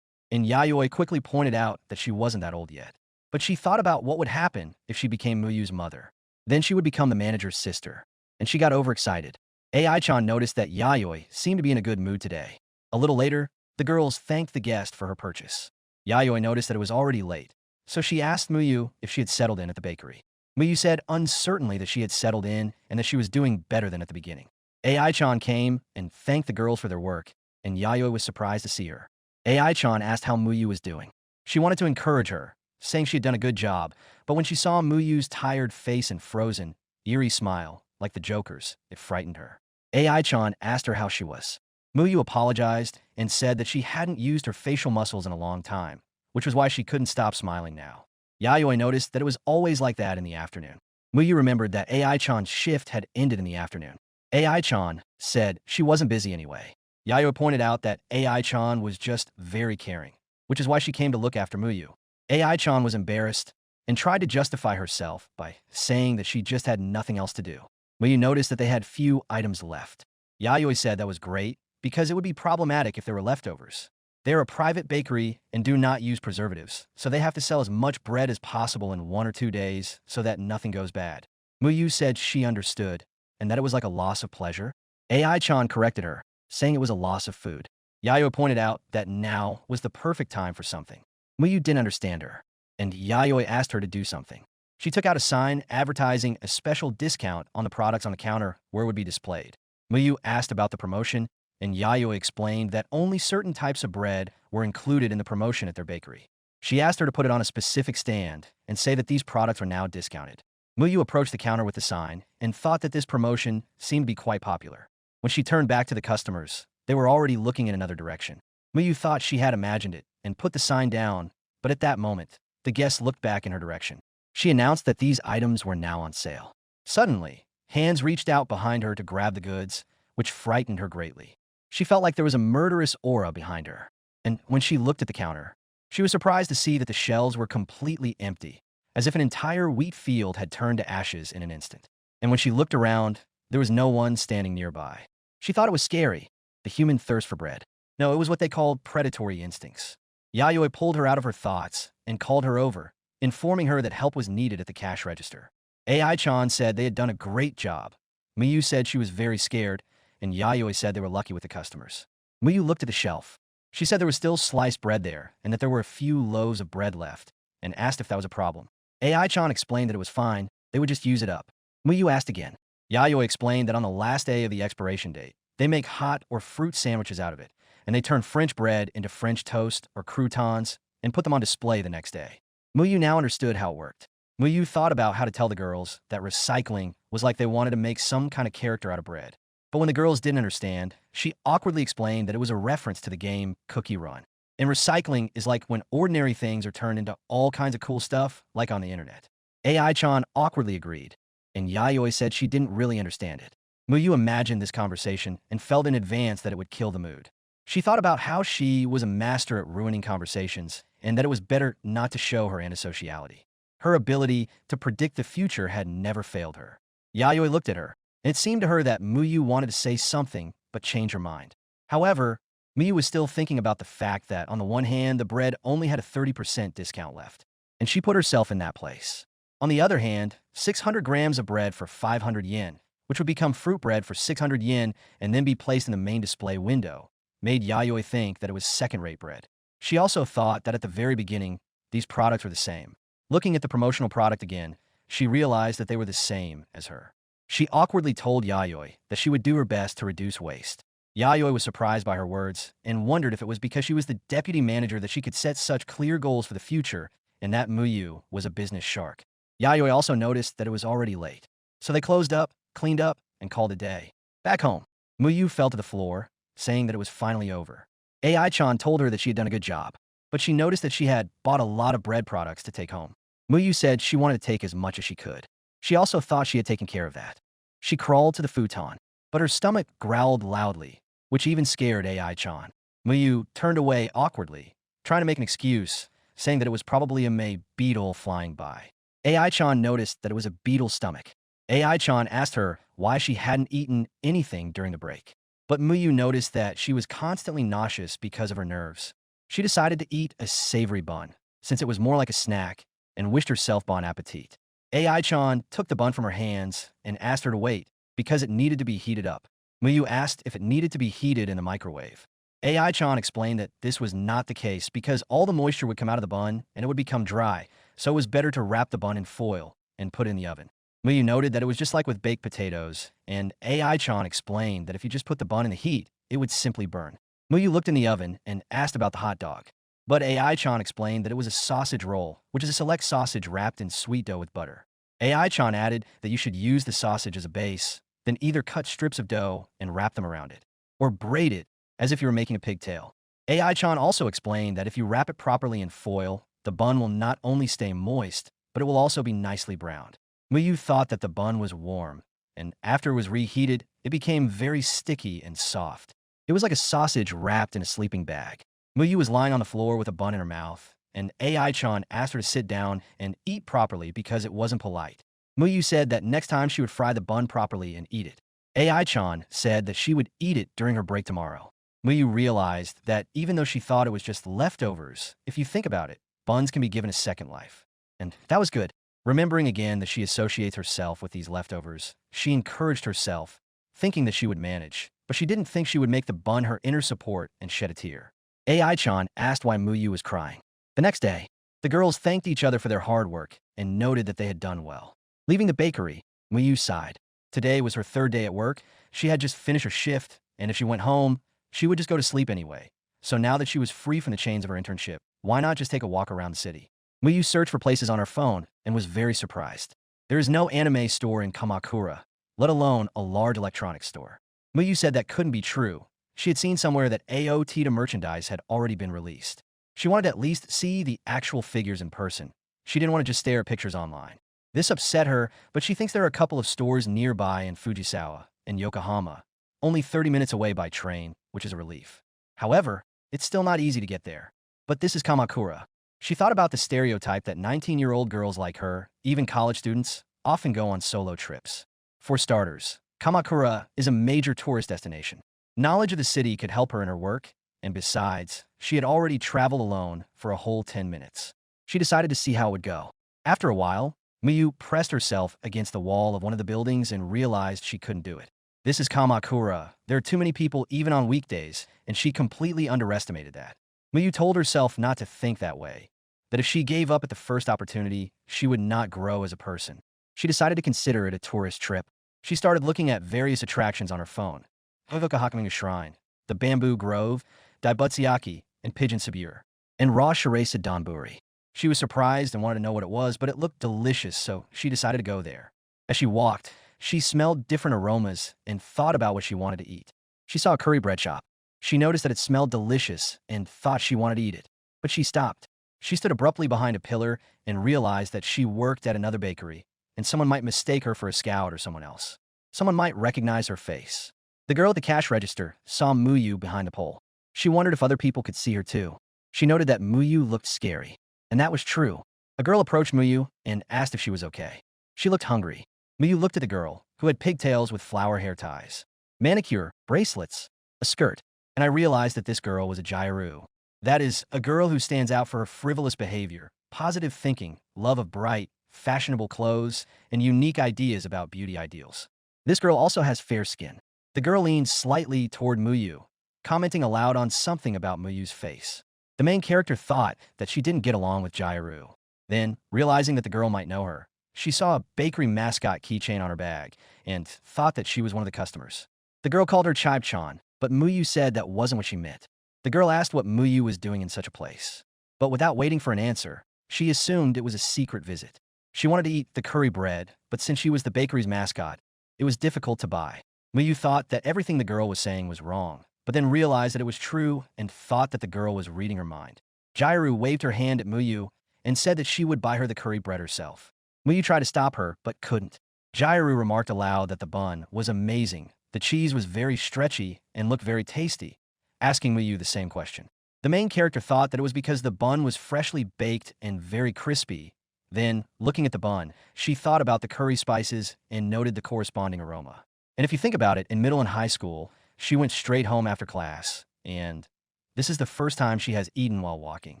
And Yayoi quickly pointed out that she wasn't that old yet. But she thought about what would happen if she became Muyu's mother. Then she would become the manager's sister. And she got overexcited. AI-chan noticed that Yayoi seemed to be in a good mood today. A little later, the girls thanked the guest for her purchase. Yayoi noticed that it was already late, so she asked Muyu if she had settled in at the bakery. Muyu said uncertainly that she had settled in and that she was doing better than at the beginning. AI-chan came and thanked the girls for their work, and Yayoi was surprised to see her. AI-chan asked how Muyu was doing. She wanted to encourage her, saying she had done a good job, but when she saw Muyu's tired face and frozen, eerie smile, like the Joker's, it frightened her. AI-chan asked her how she was. Muyu apologized and said that she hadn't used her facial muscles in a long time, which was why she couldn't stop smiling now. Yayoi noticed that it was always like that in the afternoon. Muyu remembered that AI-chan's shift had ended in the afternoon. AI-chan said she wasn't busy anyway. Yayoi pointed out that AI-chan was just very caring, which is why she came to look after Muyu. AI-chan was embarrassed and tried to justify herself by saying that she just had nothing else to do. Muyu noticed that they had few items left. Yayoi said that was great because it would be problematic if there were leftovers. They are a private bakery and do not use preservatives, so they have to sell as much bread as possible in 1 or 2 days so that nothing goes bad. Muyu said she understood, and that it was like a loss of pleasure. AI-chan corrected her, saying it was a loss of food. Yayoi pointed out that now was the perfect time for something. Muyu didn't understand her, and Yayoi asked her to do something. She took out a sign advertising a special discount on the products on the counter where it would be displayed. Muyu asked about the promotion, and Yayoi explained that only certain types of bread were included in the promotion at their bakery. She asked her to put it on a specific stand and say that these products were now discounted. Muyu approached the counter with the sign and thought that this promotion seemed to be quite popular. When she turned back to the customers, they were already looking in another direction. Muyu thought she had imagined it and put the sign down, but at that moment, the guests looked back in her direction. She announced that these items were now on sale. Suddenly, hands reached out behind her to grab the goods, which frightened her greatly. She felt like there was a murderous aura behind her, and when she looked at the counter, she was surprised to see that the shelves were completely empty, as if an entire wheat field had turned to ashes in an instant. And when she looked around, there was no one standing nearby. She thought it was scary, the human thirst for bread. No, it was what they called predatory instincts. Yayoi pulled her out of her thoughts and called her over, informing her that help was needed at the cash register. AI-chan said they had done a great job. Miyu said she was very scared, and Yayoi said they were lucky with the customers. Miyu looked at the shelf. She said there was still sliced bread there, and that there were a few loaves of bread left, and asked if that was a problem. AI-chan explained that it was fine, they would just use it up. Miyu asked again. Yayoi explained that on the last day of the expiration date, they make hot or fruit sandwiches out of it, and they turn French bread into French toast or croutons and put them on display the next day. Miyu now understood how it worked. Miyu thought about how to tell the girls that recycling was like they wanted to make some kind of character out of bread. But when the girls didn't understand, she awkwardly explained that it was a reference to the game Cookie Run. And recycling is like when ordinary things are turned into all kinds of cool stuff, like on the internet. AI-chan awkwardly agreed, and Yayoi said she didn't really understand it. Miyu imagined this conversation and felt in advance that it would kill the mood. She thought about how she was a master at ruining conversations and that it was better not to show her antisociality. Her ability to predict the future had never failed her. Yayoi looked at her, and it seemed to her that Miyu wanted to say something but change her mind. However, Miyu was still thinking about the fact that, on the one hand, the bread only had a 30% discount left, and she put herself in that place. On the other hand, 600 grams of bread for 500 yen, which would become fruit bread for 600 yen and then be placed in the main display window, made Yayoi think that it was second-rate bread. She also thought that at the very beginning, these products were the same. Looking at the promotional product again, she realized that they were the same as her. She awkwardly told Yayoi that she would do her best to reduce waste. Yayoi was surprised by her words and wondered if it was because she was the deputy manager that she could set such clear goals for the future and that Muyu was a business shark. Yayoi also noticed that it was already late. So they closed up, cleaned up, and called it a day. Back home, Muyu fell to the floor, saying that it was finally over. AI-chan told her that she had done a good job, but she noticed that she had bought a lot of bread products to take home. Muyu said she wanted to take as much as she could. She also thought she had taken care of that. She crawled to the futon, but her stomach growled loudly, which even scared AI-chan. Muyu turned away awkwardly, trying to make an excuse, saying that it was probably a May beetle flying by. AI-chan noticed that it was a beetle stomach. AI-chan asked her why she hadn't eaten anything during the break. But Muyu noticed that she was constantly nauseous because of her nerves. She decided to eat a savory bun, since it was more like a snack, and wished herself bon appetit. AI-chan took the bun from her hands and asked her to wait, because it needed to be heated up. Muyu asked if it needed to be heated in the microwave. AI-chan explained that this was not the case because all the moisture would come out of the bun and it would become dry, so it was better to wrap the bun in foil and put it in the oven. Muyu noted that it was just like with baked potatoes, and AI-chan explained that if you just put the bun in the heat, it would simply burn. Muyu looked in the oven and asked about the hot dog. But AI-chan explained that it was a sausage roll, which is a select sausage wrapped in sweet dough with butter. AI-chan added that you should use the sausage as a base, then either cut strips of dough and wrap them around it, or braid it as if you were making a pigtail. AI-chan also explained that if you wrap it properly in foil, the bun will not only stay moist, but it will also be nicely browned. Muyu thought that the bun was warm, and after it was reheated, it became very sticky and soft. It was like a sausage wrapped in a sleeping bag. Muyu was lying on the floor with a bun in her mouth, and AI-chan asked her to sit down and eat properly because it wasn't polite. Muyu said that next time she would fry the bun properly and eat it. AI-chan said that she would eat it during her break tomorrow. Muyu realized that even though she thought it was just leftovers, if you think about it, buns can be given a second life. And that was good. Remembering again that she associates herself with these leftovers, she encouraged herself, thinking that she would manage, but she didn't think she would make the bun her inner support and shed a tear. AI-chan asked why Muyu was crying. The next day, the girls thanked each other for their hard work and noted that they had done well. Leaving the bakery, Muyu sighed. Today was her third day at work. She had just finished her shift, and if she went home, she would just go to sleep anyway. So now that she was free from the chains of her internship, why not just take a walk around the city? Muyu searched for places on her phone and was very surprised. There is no anime store in Kamakura, let alone a large electronics store. Muyu said that couldn't be true. She had seen somewhere that AOT merchandise had already been released. She wanted to at least see the actual figures in person. She didn't want to just stare at pictures online. This upset her, but she thinks there are a couple of stores nearby in Fujisawa and Yokohama, only 30 minutes away by train, which is a relief. However, it's still not easy to get there. But this is Kamakura. She thought about the stereotype that 19-year-old girls like her, even college students, often go on solo trips. For starters, Kamakura is a major tourist destination. Knowledge of the city could help her in her work, and besides, she had already traveled alone for a whole 10 minutes. She decided to see how it would go. After a while, Muyu pressed herself against the wall of one of the buildings and realized she couldn't do it. This is Kamakura. There are too many people even on weekdays, and she completely underestimated that. Muyu told herself not to think that way, that if she gave up at the first opportunity, she would not grow as a person. She decided to consider it a tourist trip. She started looking at various attractions on her phone. Hodoka Hakuminga Shrine, the Bamboo Grove, Daibutsuaki, and Pigeon Sabure, and Raw Shirase Donburi. She was surprised and wanted to know what it was, but it looked delicious, so she decided to go there. As she walked, she smelled different aromas and thought about what she wanted to eat. She saw a curry bread shop. She noticed that it smelled delicious and thought she wanted to eat it, but she stopped. She stood abruptly behind a pillar and realized that she worked at another bakery, and someone might mistake her for a scout or someone else. Someone might recognize her face. The girl at the cash register saw Muyu behind the pole. She wondered if other people could see her too. She noted that Muyu looked scary, and that was true. A girl approached Muyu and asked if she was okay. She looked hungry. Muyu looked at the girl, who had pigtails with flower hair ties, manicure, bracelets, a skirt, and I realized that this girl was a Jairu. That is, a girl who stands out for her frivolous behavior, positive thinking, love of bright, fashionable clothes, and unique ideas about beauty ideals. This girl also has fair skin. The girl leans slightly toward Muyu, commenting aloud on something about Muyu's face. The main character thought that she didn't get along with Jairu. Then, realizing that the girl might know her, she saw a bakery mascot keychain on her bag and thought that she was one of the customers. The girl called her Chibe-chan, but Muyu said that wasn't what she meant. The girl asked what Muyu was doing in such a place. But without waiting for an answer, she assumed it was a secret visit. She wanted to eat the curry bread, but since she was the bakery's mascot, it was difficult to buy. Muyu thought that everything the girl was saying was wrong, but then realized that it was true and thought that the girl was reading her mind. Jairu waved her hand at Muyu and said that she would buy her the curry bread herself. Muyu tried to stop her, but couldn't. Jairu remarked aloud that the bun was amazing, the cheese was very stretchy and looked very tasty, asking Muyu the same question. The main character thought that it was because the bun was freshly baked and very crispy. Then, looking at the bun, she thought about the curry spices and noted the corresponding aroma. And if you think about it, in middle and high school, she went straight home after class, and this is the first time she has eaten while walking.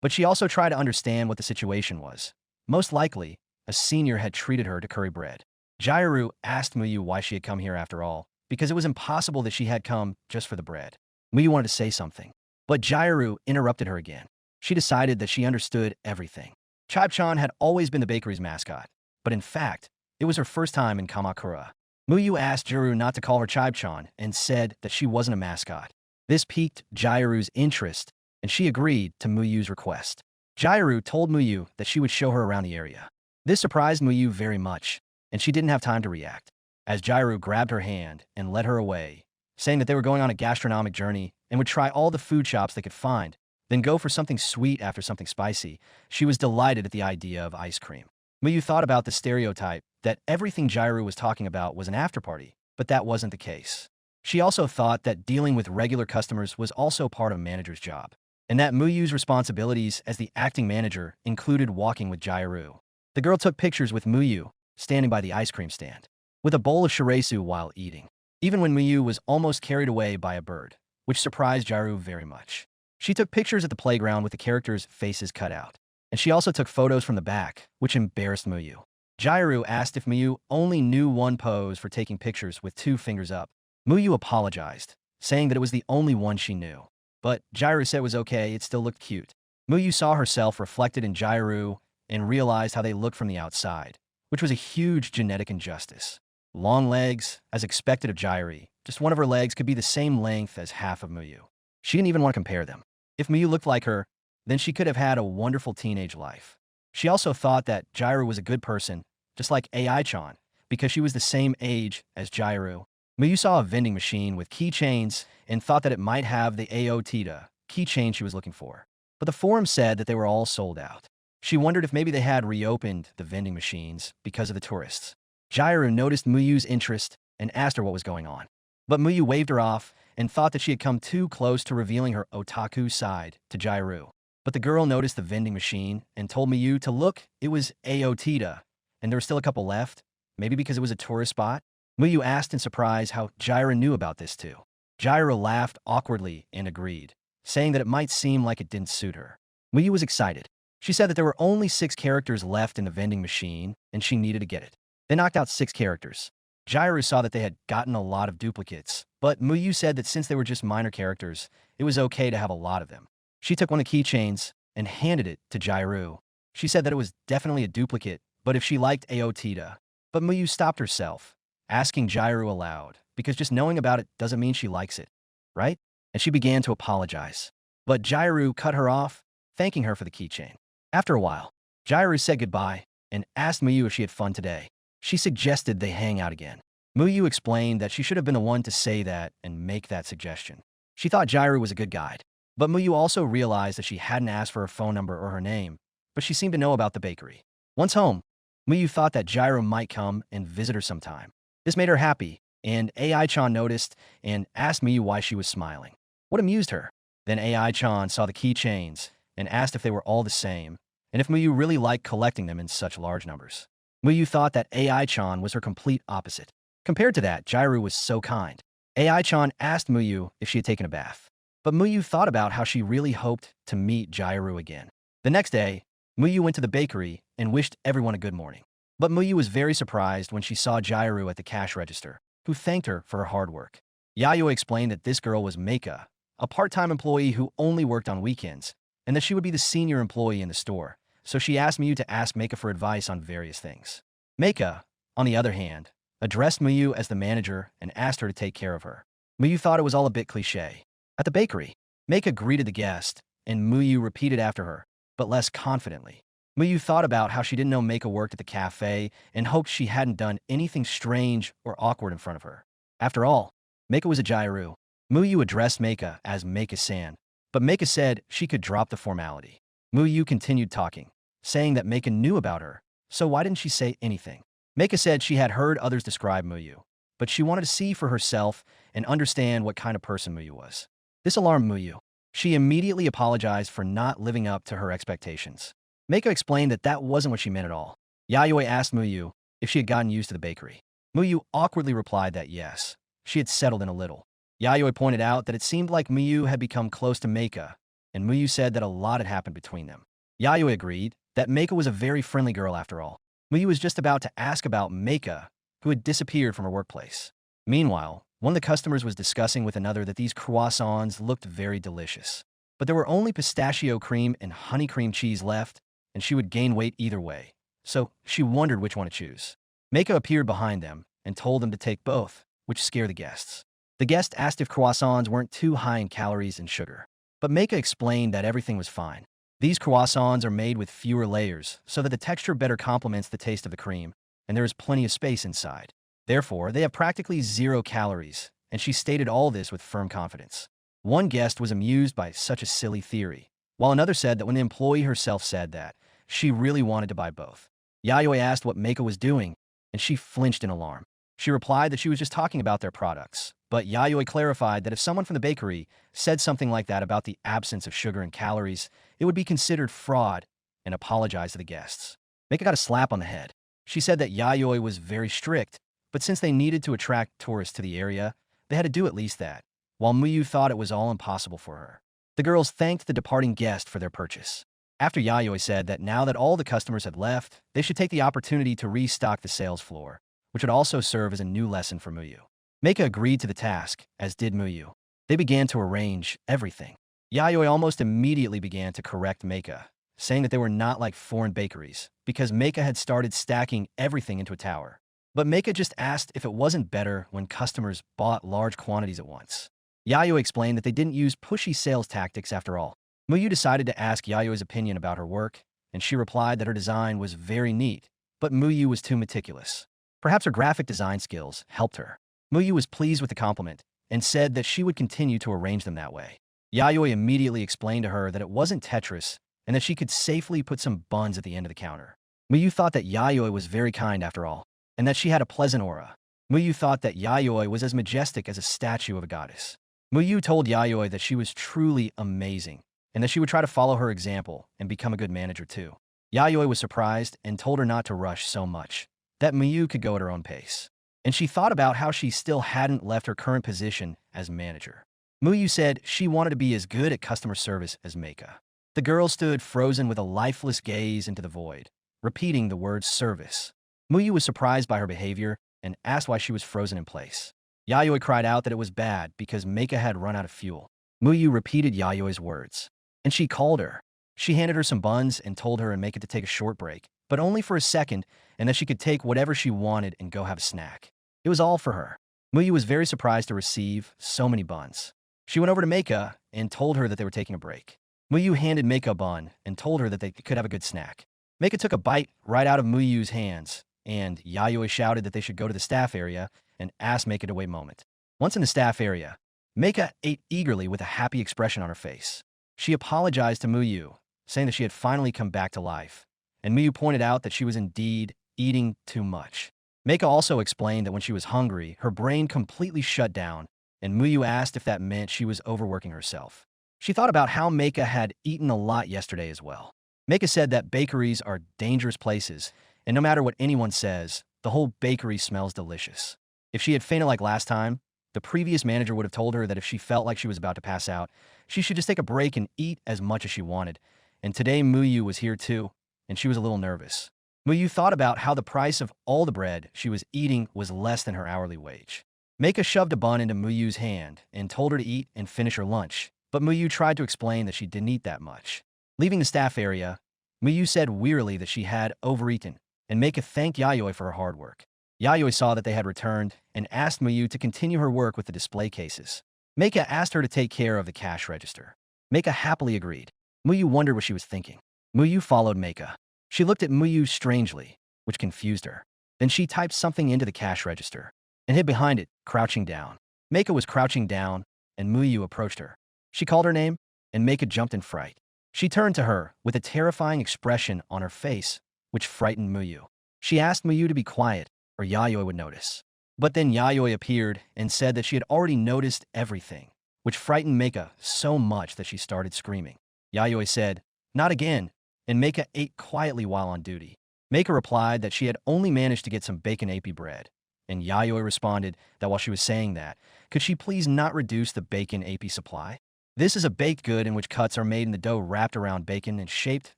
But she also tried to understand what the situation was. Most likely, a senior had treated her to curry bread. Jairu asked Muyu why she had come here after all, because it was impossible that she had come just for the bread. Muyu wanted to say something, but Jairu interrupted her again. She decided that she understood everything. Chibe-chan had always been the bakery's mascot, but in fact, it was her first time in Kamakura. Muyu asked Jairu not to call her Chibe-chan and said that she wasn't a mascot. This piqued Jairu's interest, and she agreed to Muyu's request. Jairu told Muyu that she would show her around the area. This surprised Muyu very much, and she didn't have time to react, as Jairu grabbed her hand and led her away, saying that they were going on a gastronomic journey and would try all the food shops they could find, then go for something sweet after something spicy. She was delighted at the idea of ice cream. Muyu thought about the stereotype that everything Jairu was talking about was an afterparty, but that wasn't the case. She also thought that dealing with regular customers was also part of a manager's job, and that Muyu's responsibilities as the acting manager included walking with Jairu. The girl took pictures with Muyu, standing by the ice cream stand, with a bowl of shiresu while eating, even when Muyu was almost carried away by a bird, which surprised Jairu very much. She took pictures at the playground with the characters' faces cut out, and she also took photos from the back, which embarrassed Muyu. Jairu asked if Muyu only knew one pose for taking pictures with 2 fingers up. Muyu apologized, saying that it was the only one she knew. But Jairu said it was okay, it still looked cute. Muyu saw herself reflected in Jairu and realized how they looked from the outside, which was a huge genetic injustice. Long legs, as expected of Jairu, just one of her legs could be the same length as half of Muyu. She didn't even want to compare them. If Muyu looked like her, then she could have had a wonderful teenage life. She also thought that Jairu was a good person, just like AI-chan, because she was the same age as Jairu. Muyu saw a vending machine with keychains and thought that it might have the Aotita keychain she was looking for. But the forum said that they were all sold out. She wondered if maybe they had reopened the vending machines because of the tourists. Jairu noticed Muyu's interest and asked her what was going on. But Muyu waved her off and thought that she had come too close to revealing her otaku side to Jairu. But the girl noticed the vending machine and told Muyu to look, it was Aotita, and there were still a couple left, maybe because it was a tourist spot. Muyu asked in surprise how Jairu knew about this too. Jairu laughed awkwardly and agreed, saying that it might seem like it didn't suit her. Muyu was excited. She said that there were only 6 characters left in the vending machine, and she needed to get it. They knocked out 6 characters. Jairu saw that they had gotten a lot of duplicates, but Muyu said that since they were just minor characters, it was okay to have a lot of them. She took one of the keychains and handed it to Jairu. She said that it was definitely a duplicate, but if she liked Aotita. But Muyu stopped herself, asking Jairu aloud, because just knowing about it doesn't mean she likes it, right? And she began to apologize. But Jairu cut her off, thanking her for the keychain. After a while, Jairu said goodbye and asked Muyu if she had fun today. She suggested they hang out again. Muyu explained that she should have been the one to say that and make that suggestion. She thought Jairu was a good guide, but Muyu also realized that she hadn't asked for her phone number or her name, but she seemed to know about the bakery. Once home, Muyu thought that Jairu might come and visit her sometime. This made her happy, and AI-chan noticed and asked Muyu why she was smiling. What amused her? Then AI-chan saw the keychains and asked if they were all the same, and if Muyu really liked collecting them in such large numbers. Muyu thought that AI-chan was her complete opposite. Compared to that, Jairu was so kind. AI-chan asked Muyu if she had taken a bath, but Muyu thought about how she really hoped to meet Jairu again. The next day, Muyu went to the bakery and wished everyone a good morning. But Muyu was very surprised when she saw Jairu at the cash register, who thanked her for her hard work. Yayoi explained that this girl was Meika, a part-time employee who only worked on weekends, and that she would be the senior employee in the store, so she asked Muyu to ask Meika for advice on various things. Meika, on the other hand, addressed Muyu as the manager and asked her to take care of her. Muyu thought it was all a bit cliché. At the bakery, Meika greeted the guest, and Muyu repeated after her, but less confidently. Muyu thought about how she didn't know Meika worked at the cafe and hoped she hadn't done anything strange or awkward in front of her. After all, Meika was a Jairu. Muyu addressed Meika as Meika-san, but Meika said she could drop the formality. Muyu continued talking, saying that Meika knew about her, so why didn't she say anything? Meika said she had heard others describe Muyu, but she wanted to see for herself and understand what kind of person Muyu was. This alarmed Muyu. She immediately apologized for not living up to her expectations. Meika explained that that wasn't what she meant at all. Yayoi asked Muyu if she had gotten used to the bakery. Muyu awkwardly replied that yes, she had settled in a little. Yayoi pointed out that it seemed like Muyu had become close to Meika, and Muyu said that a lot had happened between them. Yayoi agreed that Meika was a very friendly girl after all. Muyu was just about to ask about Meika, who had disappeared from her workplace. Meanwhile, one of the customers was discussing with another that these croissants looked very delicious. But there were only pistachio cream and honey cream cheese left, and she would gain weight either way, so she wondered which one to choose. Meika appeared behind them and told them to take both, which scared the guests. The guest asked if croissants weren't too high in calories and sugar, but Meika explained that everything was fine. These croissants are made with fewer layers so that the texture better complements the taste of the cream, and there is plenty of space inside. Therefore, they have practically 0 calories, and she stated all this with firm confidence. One guest was amused by such a silly theory, while another said that when the employee herself said that, she really wanted to buy both. Yayoi asked what Meika was doing, and she flinched in alarm. She replied that she was just talking about their products, but Yayoi clarified that if someone from the bakery said something like that about the absence of sugar and calories, it would be considered fraud, and apologized to the guests. Meika got a slap on the head. She said that Yayoi was very strict, but since they needed to attract tourists to the area, they had to do at least that, while Muyu thought it was all impossible for her. The girls thanked the departing guest for their purchase. After Yayoi said that now that all the customers had left, they should take the opportunity to restock the sales floor, which would also serve as a new lesson for Muyu. Meika agreed to the task, as did Muyu. They began to arrange everything. Yayoi almost immediately began to correct Meika, saying that they were not like foreign bakeries, because Meika had started stacking everything into a tower. But Meika just asked if it wasn't better when customers bought large quantities at once. Yayoi explained that they didn't use pushy sales tactics after all. Muyu decided to ask Yayoi's opinion about her work, and she replied that her design was very neat, but Muyu was too meticulous. Perhaps her graphic design skills helped her. Muyu was pleased with the compliment and said that she would continue to arrange them that way. Yayoi immediately explained to her that it wasn't Tetris and that she could safely put some buns at the end of the counter. Muyu thought that Yayoi was very kind after all, and that she had a pleasant aura. Muyu thought that Yayoi was as majestic as a statue of a goddess. Muyu told Yayoi that she was truly amazing, and that she would try to follow her example and become a good manager too. Yayoi was surprised and told her not to rush so much, that Muyu could go at her own pace. And she thought about how she still hadn't left her current position as manager. Muyu said she wanted to be as good at customer service as Meika. The girl stood frozen with a lifeless gaze into the void, repeating the word service. Muyu was surprised by her behavior and asked why she was frozen in place. Yayoi cried out that it was bad because Meika had run out of fuel. Muyu repeated Yayoi's words, and she called her. She handed her some buns and told her and Meika to take a short break, but only for a second, and that she could take whatever she wanted and go have a snack. It was all for her. Muyu was very surprised to receive so many buns. She went over to Meika and told her that they were taking a break. Muyu handed Meika a bun and told her that they could have a good snack. Meika took a bite right out of Muyu's hands, and Yayoi shouted that they should go to the staff area and asked Meika to wait a moment. Once in the staff area, Meika ate eagerly with a happy expression on her face. She apologized to Muyu, saying that she had finally come back to life, and Muyu pointed out that she was indeed eating too much. Meika also explained that when she was hungry, her brain completely shut down, and Muyu asked if that meant she was overworking herself. She thought about how Meika had eaten a lot yesterday as well. Meika said that bakeries are dangerous places, and no matter what anyone says, the whole bakery smells delicious. If she had fainted like last time, the previous manager would have told her that if she felt like she was about to pass out, she should just take a break and eat as much as she wanted. And today Muyu was here too, and she was a little nervous. Muyu thought about how the price of all the bread she was eating was less than her hourly wage. Meika shoved a bun into Muyu's hand and told her to eat and finish her lunch, but Muyu tried to explain that she didn't eat that much. Leaving the staff area, Muyu said wearily that she had overeaten, and Meika thanked Yayoi for her hard work. Yayoi saw that they had returned and asked Muyu to continue her work with the display cases. Meika asked her to take care of the cash register. Meika happily agreed. Muyu wondered what she was thinking. Muyu followed Meika. She looked at Muyu strangely, which confused her. Then she typed something into the cash register and hid behind it, crouching down. Meika was crouching down, and Muyu approached her. She called her name, and Meika jumped in fright. She turned to her with a terrifying expression on her face, which frightened Muyu. She asked Muyu to be quiet, or Yayoi would notice. But then Yayoi appeared and said that she had already noticed everything, which frightened Meika so much that she started screaming. Yayoi said, "Not again," and Meika ate quietly while on duty. Meika replied that she had only managed to get some bacon api bread, and Yayoi responded that while she was saying that, could she please not reduce the bacon api supply? This is a baked good in which cuts are made in the dough wrapped around bacon and shaped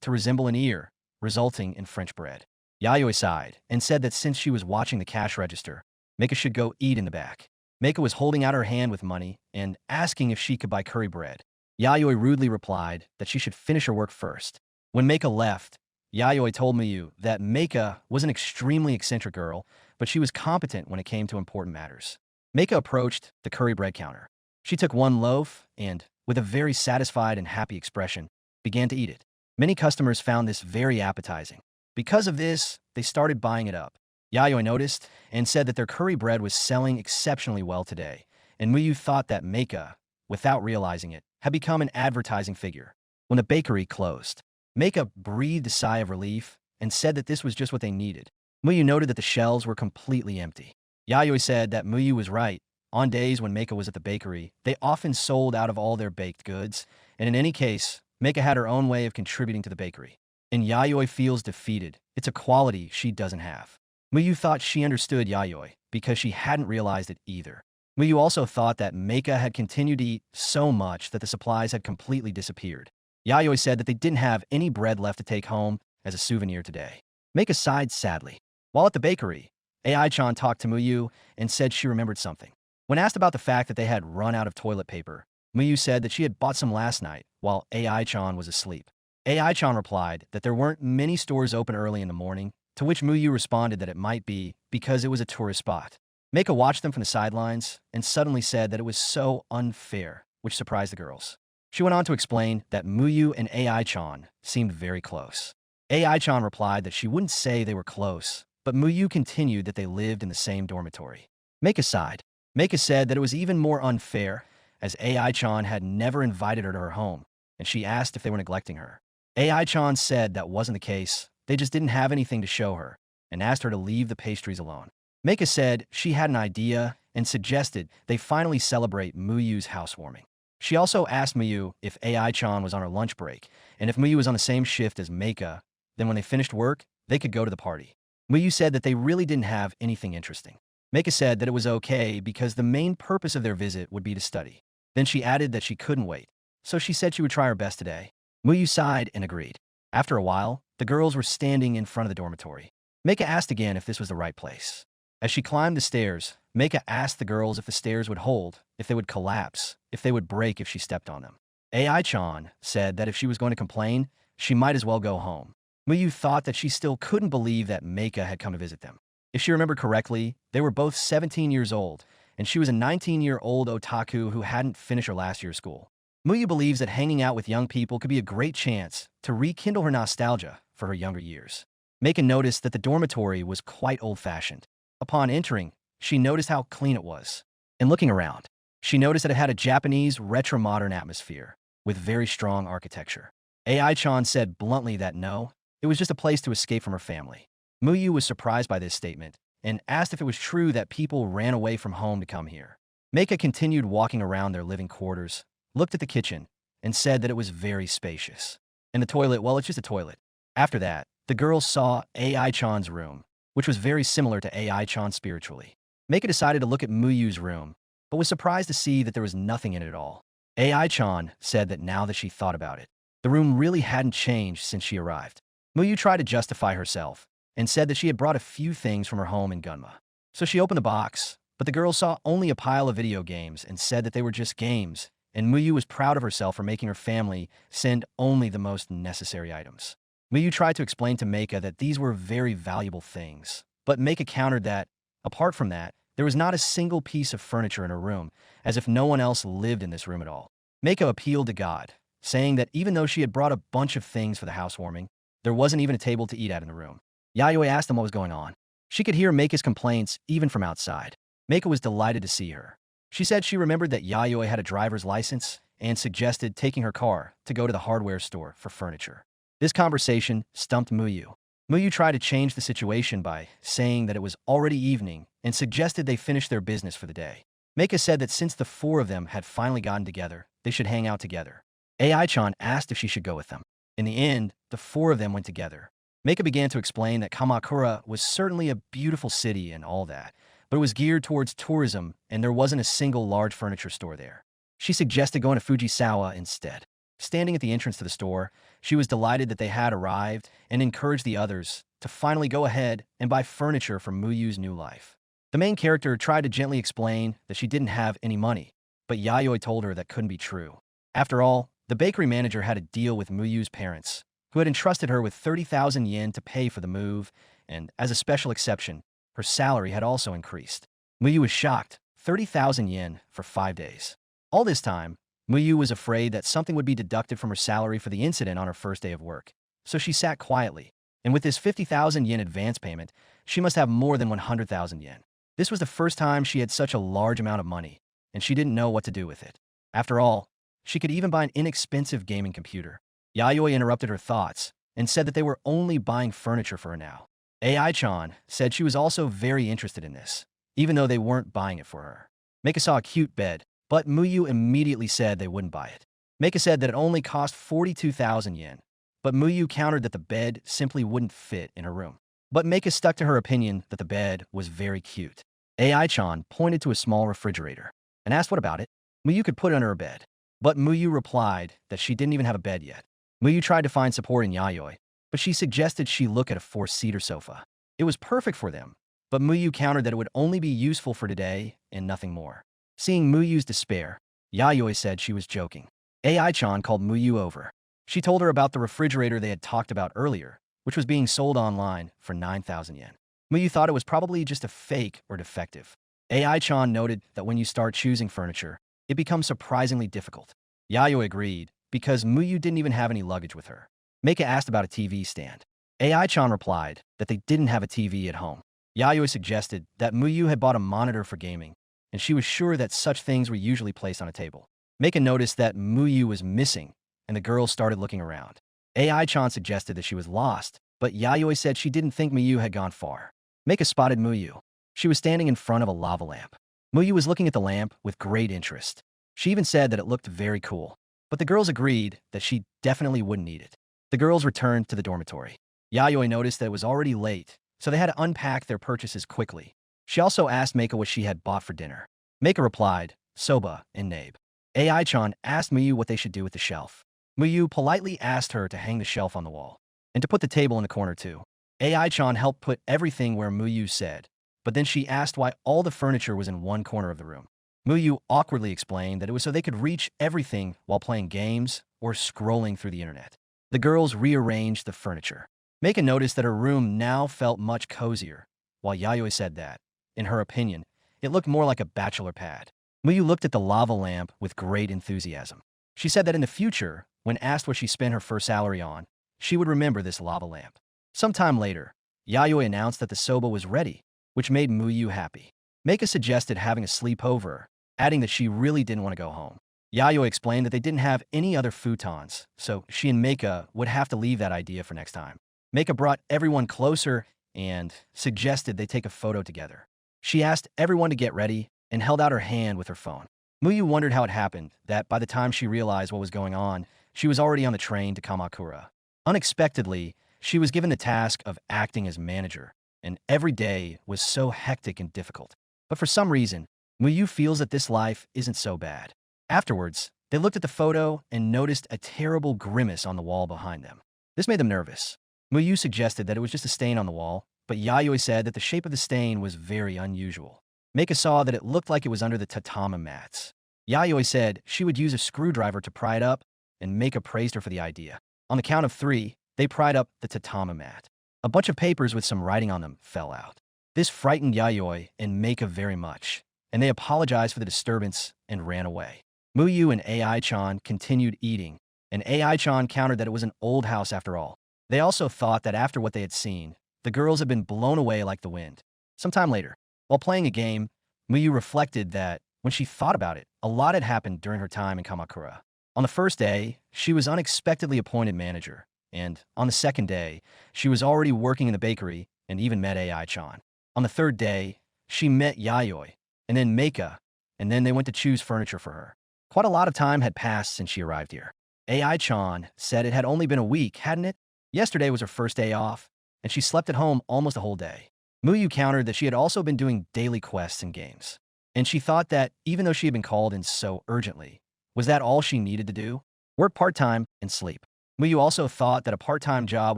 to resemble an ear, resulting in French bread. Yayoi sighed and said that since she was watching the cash register, Meika should go eat in the back. Meika was holding out her hand with money and asking if she could buy curry bread. Yayoi rudely replied that she should finish her work first. When Meika left, Yayoi told Miyu that Meika was an extremely eccentric girl, but she was competent when it came to important matters. Meika approached the curry bread counter. She took one loaf and, with a very satisfied and happy expression, began to eat it. Many customers found this very appetizing. Because of this, they started buying it up. Yayoi noticed and said that their curry bread was selling exceptionally well today, and Miyu thought that Meika, without realizing it, had become an advertising figure. When the bakery closed, Meika breathed a sigh of relief and said that this was just what they needed. Miyu noted that the shelves were completely empty. Yayoi said that Miyu was right. On days when Meika was at the bakery, they often sold out of all their baked goods, and in any case, Meika had her own way of contributing to the bakery. And Yayoi feels defeated. It's a quality she doesn't have. Miyu thought she understood Yayoi because she hadn't realized it either. Miyu also thought that Meika had continued to eat so much that the supplies had completely disappeared. Yayoi said that they didn't have any bread left to take home as a souvenir today. Meika sighed sadly. While at the bakery, AI-chan talked to Miyu and said she remembered something. When asked about the fact that they had run out of toilet paper, Miyu said that she had bought some last night while AI-chan was asleep. AI-chan replied that there weren't many stores open early in the morning, to which Miyu responded that it might be because it was a tourist spot. Meika watched them from the sidelines and suddenly said that it was so unfair, which surprised the girls. She went on to explain that Miyu and AI-chan seemed very close. AI-chan replied that she wouldn't say they were close, but Miyu continued that they lived in the same dormitory. Meika sighed. Meika said that it was even more unfair, as AI-chan had never invited her to her home, and she asked if they were neglecting her. AI-chan said that wasn't the case, they just didn't have anything to show her, and asked her to leave the pastries alone. Meika said she had an idea and suggested they finally celebrate Miyu's housewarming. She also asked Miyu if AI-chan was on her lunch break, and if Miyu was on the same shift as Meika, then when they finished work, they could go to the party. Miyu said that they really didn't have anything interesting. Meika said that it was okay because the main purpose of their visit would be to study. Then she added that she couldn't wait, so she said she would try her best today. Miyu sighed and agreed. After a while, the girls were standing in front of the dormitory. Meika asked again if this was the right place. As she climbed the stairs, Meika asked the girls if the stairs would hold, if they would collapse, if they would break if she stepped on them. AI-chan said that if she was going to complain, she might as well go home. Miyu thought that she still couldn't believe that Meika had come to visit them. If she remembered correctly, they were both 17 years old, and she was a 19-year-old otaku who hadn't finished her last year of school. Miyu believes that hanging out with young people could be a great chance to rekindle her nostalgia for her younger years. Meika noticed that the dormitory was quite old-fashioned. Upon entering, she noticed how clean it was. And looking around, she noticed that it had a Japanese retro-modern atmosphere with very strong architecture. AI-chan said bluntly that no, it was just a place to escape from her family. Miyu was surprised by this statement and asked if it was true that people ran away from home to come here. Meika continued walking around their living quarters, looked at the kitchen, and said that it was very spacious. And the toilet, well, it's just a toilet. After that, the girls saw AI-chan's room, which was very similar to AI-chan spiritually. Meika decided to look at Miyu's room, but was surprised to see that there was nothing in it at all. AI-chan said that now that she thought about it, the room really hadn't changed since she arrived. Muyu tried to justify herself and said that she had brought a few things from her home in Gunma. So she opened the box, but the girl saw only a pile of video games and said that they were just games, and Muyu was proud of herself for making her family send only the most necessary items. Muyu tried to explain to Meika that these were very valuable things, but Meika countered that, apart from that, there was not a single piece of furniture in her room, as if no one else lived in this room at all. Meika appealed to God, saying that even though she had brought a bunch of things for the housewarming, there wasn't even a table to eat at in the room. Yayoi asked them what was going on. She could hear Meika's complaints even from outside. Meika was delighted to see her. She said she remembered that Yayoi had a driver's license and suggested taking her car to go to the hardware store for furniture. This conversation stumped Muyu. Muyu tried to change the situation by saying that it was already evening and suggested they finish their business for the day. Meika said that since the four of them had finally gotten together, they should hang out together. AI-chan asked if she should go with them. In the end, the four of them went together. Meika began to explain that Kamakura was certainly a beautiful city and all that, but it was geared towards tourism and there wasn't a single large furniture store there. She suggested going to Fujisawa instead. Standing at the entrance to the store, she was delighted that they had arrived and encouraged the others to finally go ahead and buy furniture for Muyu's new life. The main character tried to gently explain that she didn't have any money, but Yayoi told her that couldn't be true. After all, the bakery manager had a deal with Muyu's parents, who had entrusted her with 30,000 yen to pay for the move, and as a special exception, her salary had also increased. Muyu was shocked. 30,000 yen for 5 days. All this time, Muyu was afraid that something would be deducted from her salary for the incident on her first day of work, so she sat quietly. And with this 50,000 yen advance payment, she must have more than 100,000 yen. This was the first time she had such a large amount of money, and she didn't know what to do with it. After all, she could even buy an inexpensive gaming computer. Yayoi interrupted her thoughts and said that they were only buying furniture for her now. AI-chan said she was also very interested in this, even though they weren't buying it for her. Meika saw a cute bed, but Muyu immediately said they wouldn't buy it. Meika said that it only cost 42,000 yen, but Muyu countered that the bed simply wouldn't fit in her room. But Meika stuck to her opinion that the bed was very cute. AI-chan pointed to a small refrigerator and asked what about it. Muyu could put it under her bed, but Muyu replied that she didn't even have a bed yet. Muyu tried to find support in Yayoi, but she suggested she look at a 4-seater sofa. It was perfect for them, but Muyu countered that it would only be useful for today and nothing more. Seeing Muyu's despair, Yayoi said she was joking. AI-chan called Muyu over. She told her about the refrigerator they had talked about earlier, which was being sold online for 9,000 yen. Muyu thought it was probably just a fake or defective. AI-chan noted that when you start choosing furniture, it becomes surprisingly difficult. Yayoi agreed, because Muyu didn't even have any luggage with her. Meika asked about a TV stand. AI-chan replied that they didn't have a TV at home. Yayoi suggested that Muyu had bought a monitor for gaming, and she was sure that such things were usually placed on a table. Meika noticed that Muyu was missing, and the girls started looking around. AI-chan suggested that she was lost, but Yayoi said she didn't think Muyu had gone far. Meika spotted Muyu. She was standing in front of a lava lamp. Muyu was looking at the lamp with great interest. She even said that it looked very cool, but the girls agreed that she definitely wouldn't need it. The girls returned to the dormitory. Yayoi noticed that it was already late, so they had to unpack their purchases quickly. She also asked Meika what she had bought for dinner. Meika replied, soba and nabe. AI-chan asked Muyu what they should do with the shelf. Muyu politely asked her to hang the shelf on the wall, and to put the table in the corner too. AI-chan helped put everything where Muyu said, but then she asked why all the furniture was in one corner of the room. Muyu awkwardly explained that it was so they could reach everything while playing games or scrolling through the internet. The girls rearranged the furniture. Meika noticed that her room now felt much cozier, while Yayoi said that, in her opinion, it looked more like a bachelor pad. Muyu looked at the lava lamp with great enthusiasm. She said that in the future, when asked what she spent her first salary on, she would remember this lava lamp. Sometime later, Yayoi announced that the soba was ready, which made Muyu happy. Meika suggested having a sleepover, adding that she really didn't want to go home. Yayoi explained that they didn't have any other futons, so she and Meika would have to leave that idea for next time. Meika brought everyone closer and suggested they take a photo together. She asked everyone to get ready and held out her hand with her phone. Muyu wondered how it happened that by the time she realized what was going on, she was already on the train to Kamakura. Unexpectedly, she was given the task of acting as manager, and every day was so hectic and difficult. But for some reason, Muyu feels that this life isn't so bad. Afterwards, they looked at the photo and noticed a terrible grimace on the wall behind them. This made them nervous. Muyu suggested that it was just a stain on the wall, but Yayoi said that the shape of the stain was very unusual. Meika saw that it looked like it was under the tatami mats. Yayoi said she would use a screwdriver to pry it up, and Meika praised her for the idea. On the count of 3, they pried up the tatami mat. A bunch of papers with some writing on them fell out. This frightened Yayoi and Meika very much, and they apologized for the disturbance and ran away. Muyu and Ai-chan continued eating, and Ai-chan countered that it was an old house after all. They also thought that after what they had seen, the girls had been blown away like the wind. Sometime later, while playing a game, Muyu reflected that, when she thought about it, a lot had happened during her time in Kamakura. On the first day, she was unexpectedly appointed manager, and on the second day, she was already working in the bakery and even met Ai-chan. On the third day, she met Yayoi, and then Meika, and then they went to choose furniture for her. Quite a lot of time had passed since she arrived here. Ai-chan said it had only been a week, hadn't it? Yesterday was her first day off, and she slept at home almost a whole day. Muyu countered that she had also been doing daily quests and games, and she thought that, even though she had been called in so urgently, was that all she needed to do? Work part-time and sleep. Muyu also thought that a part-time job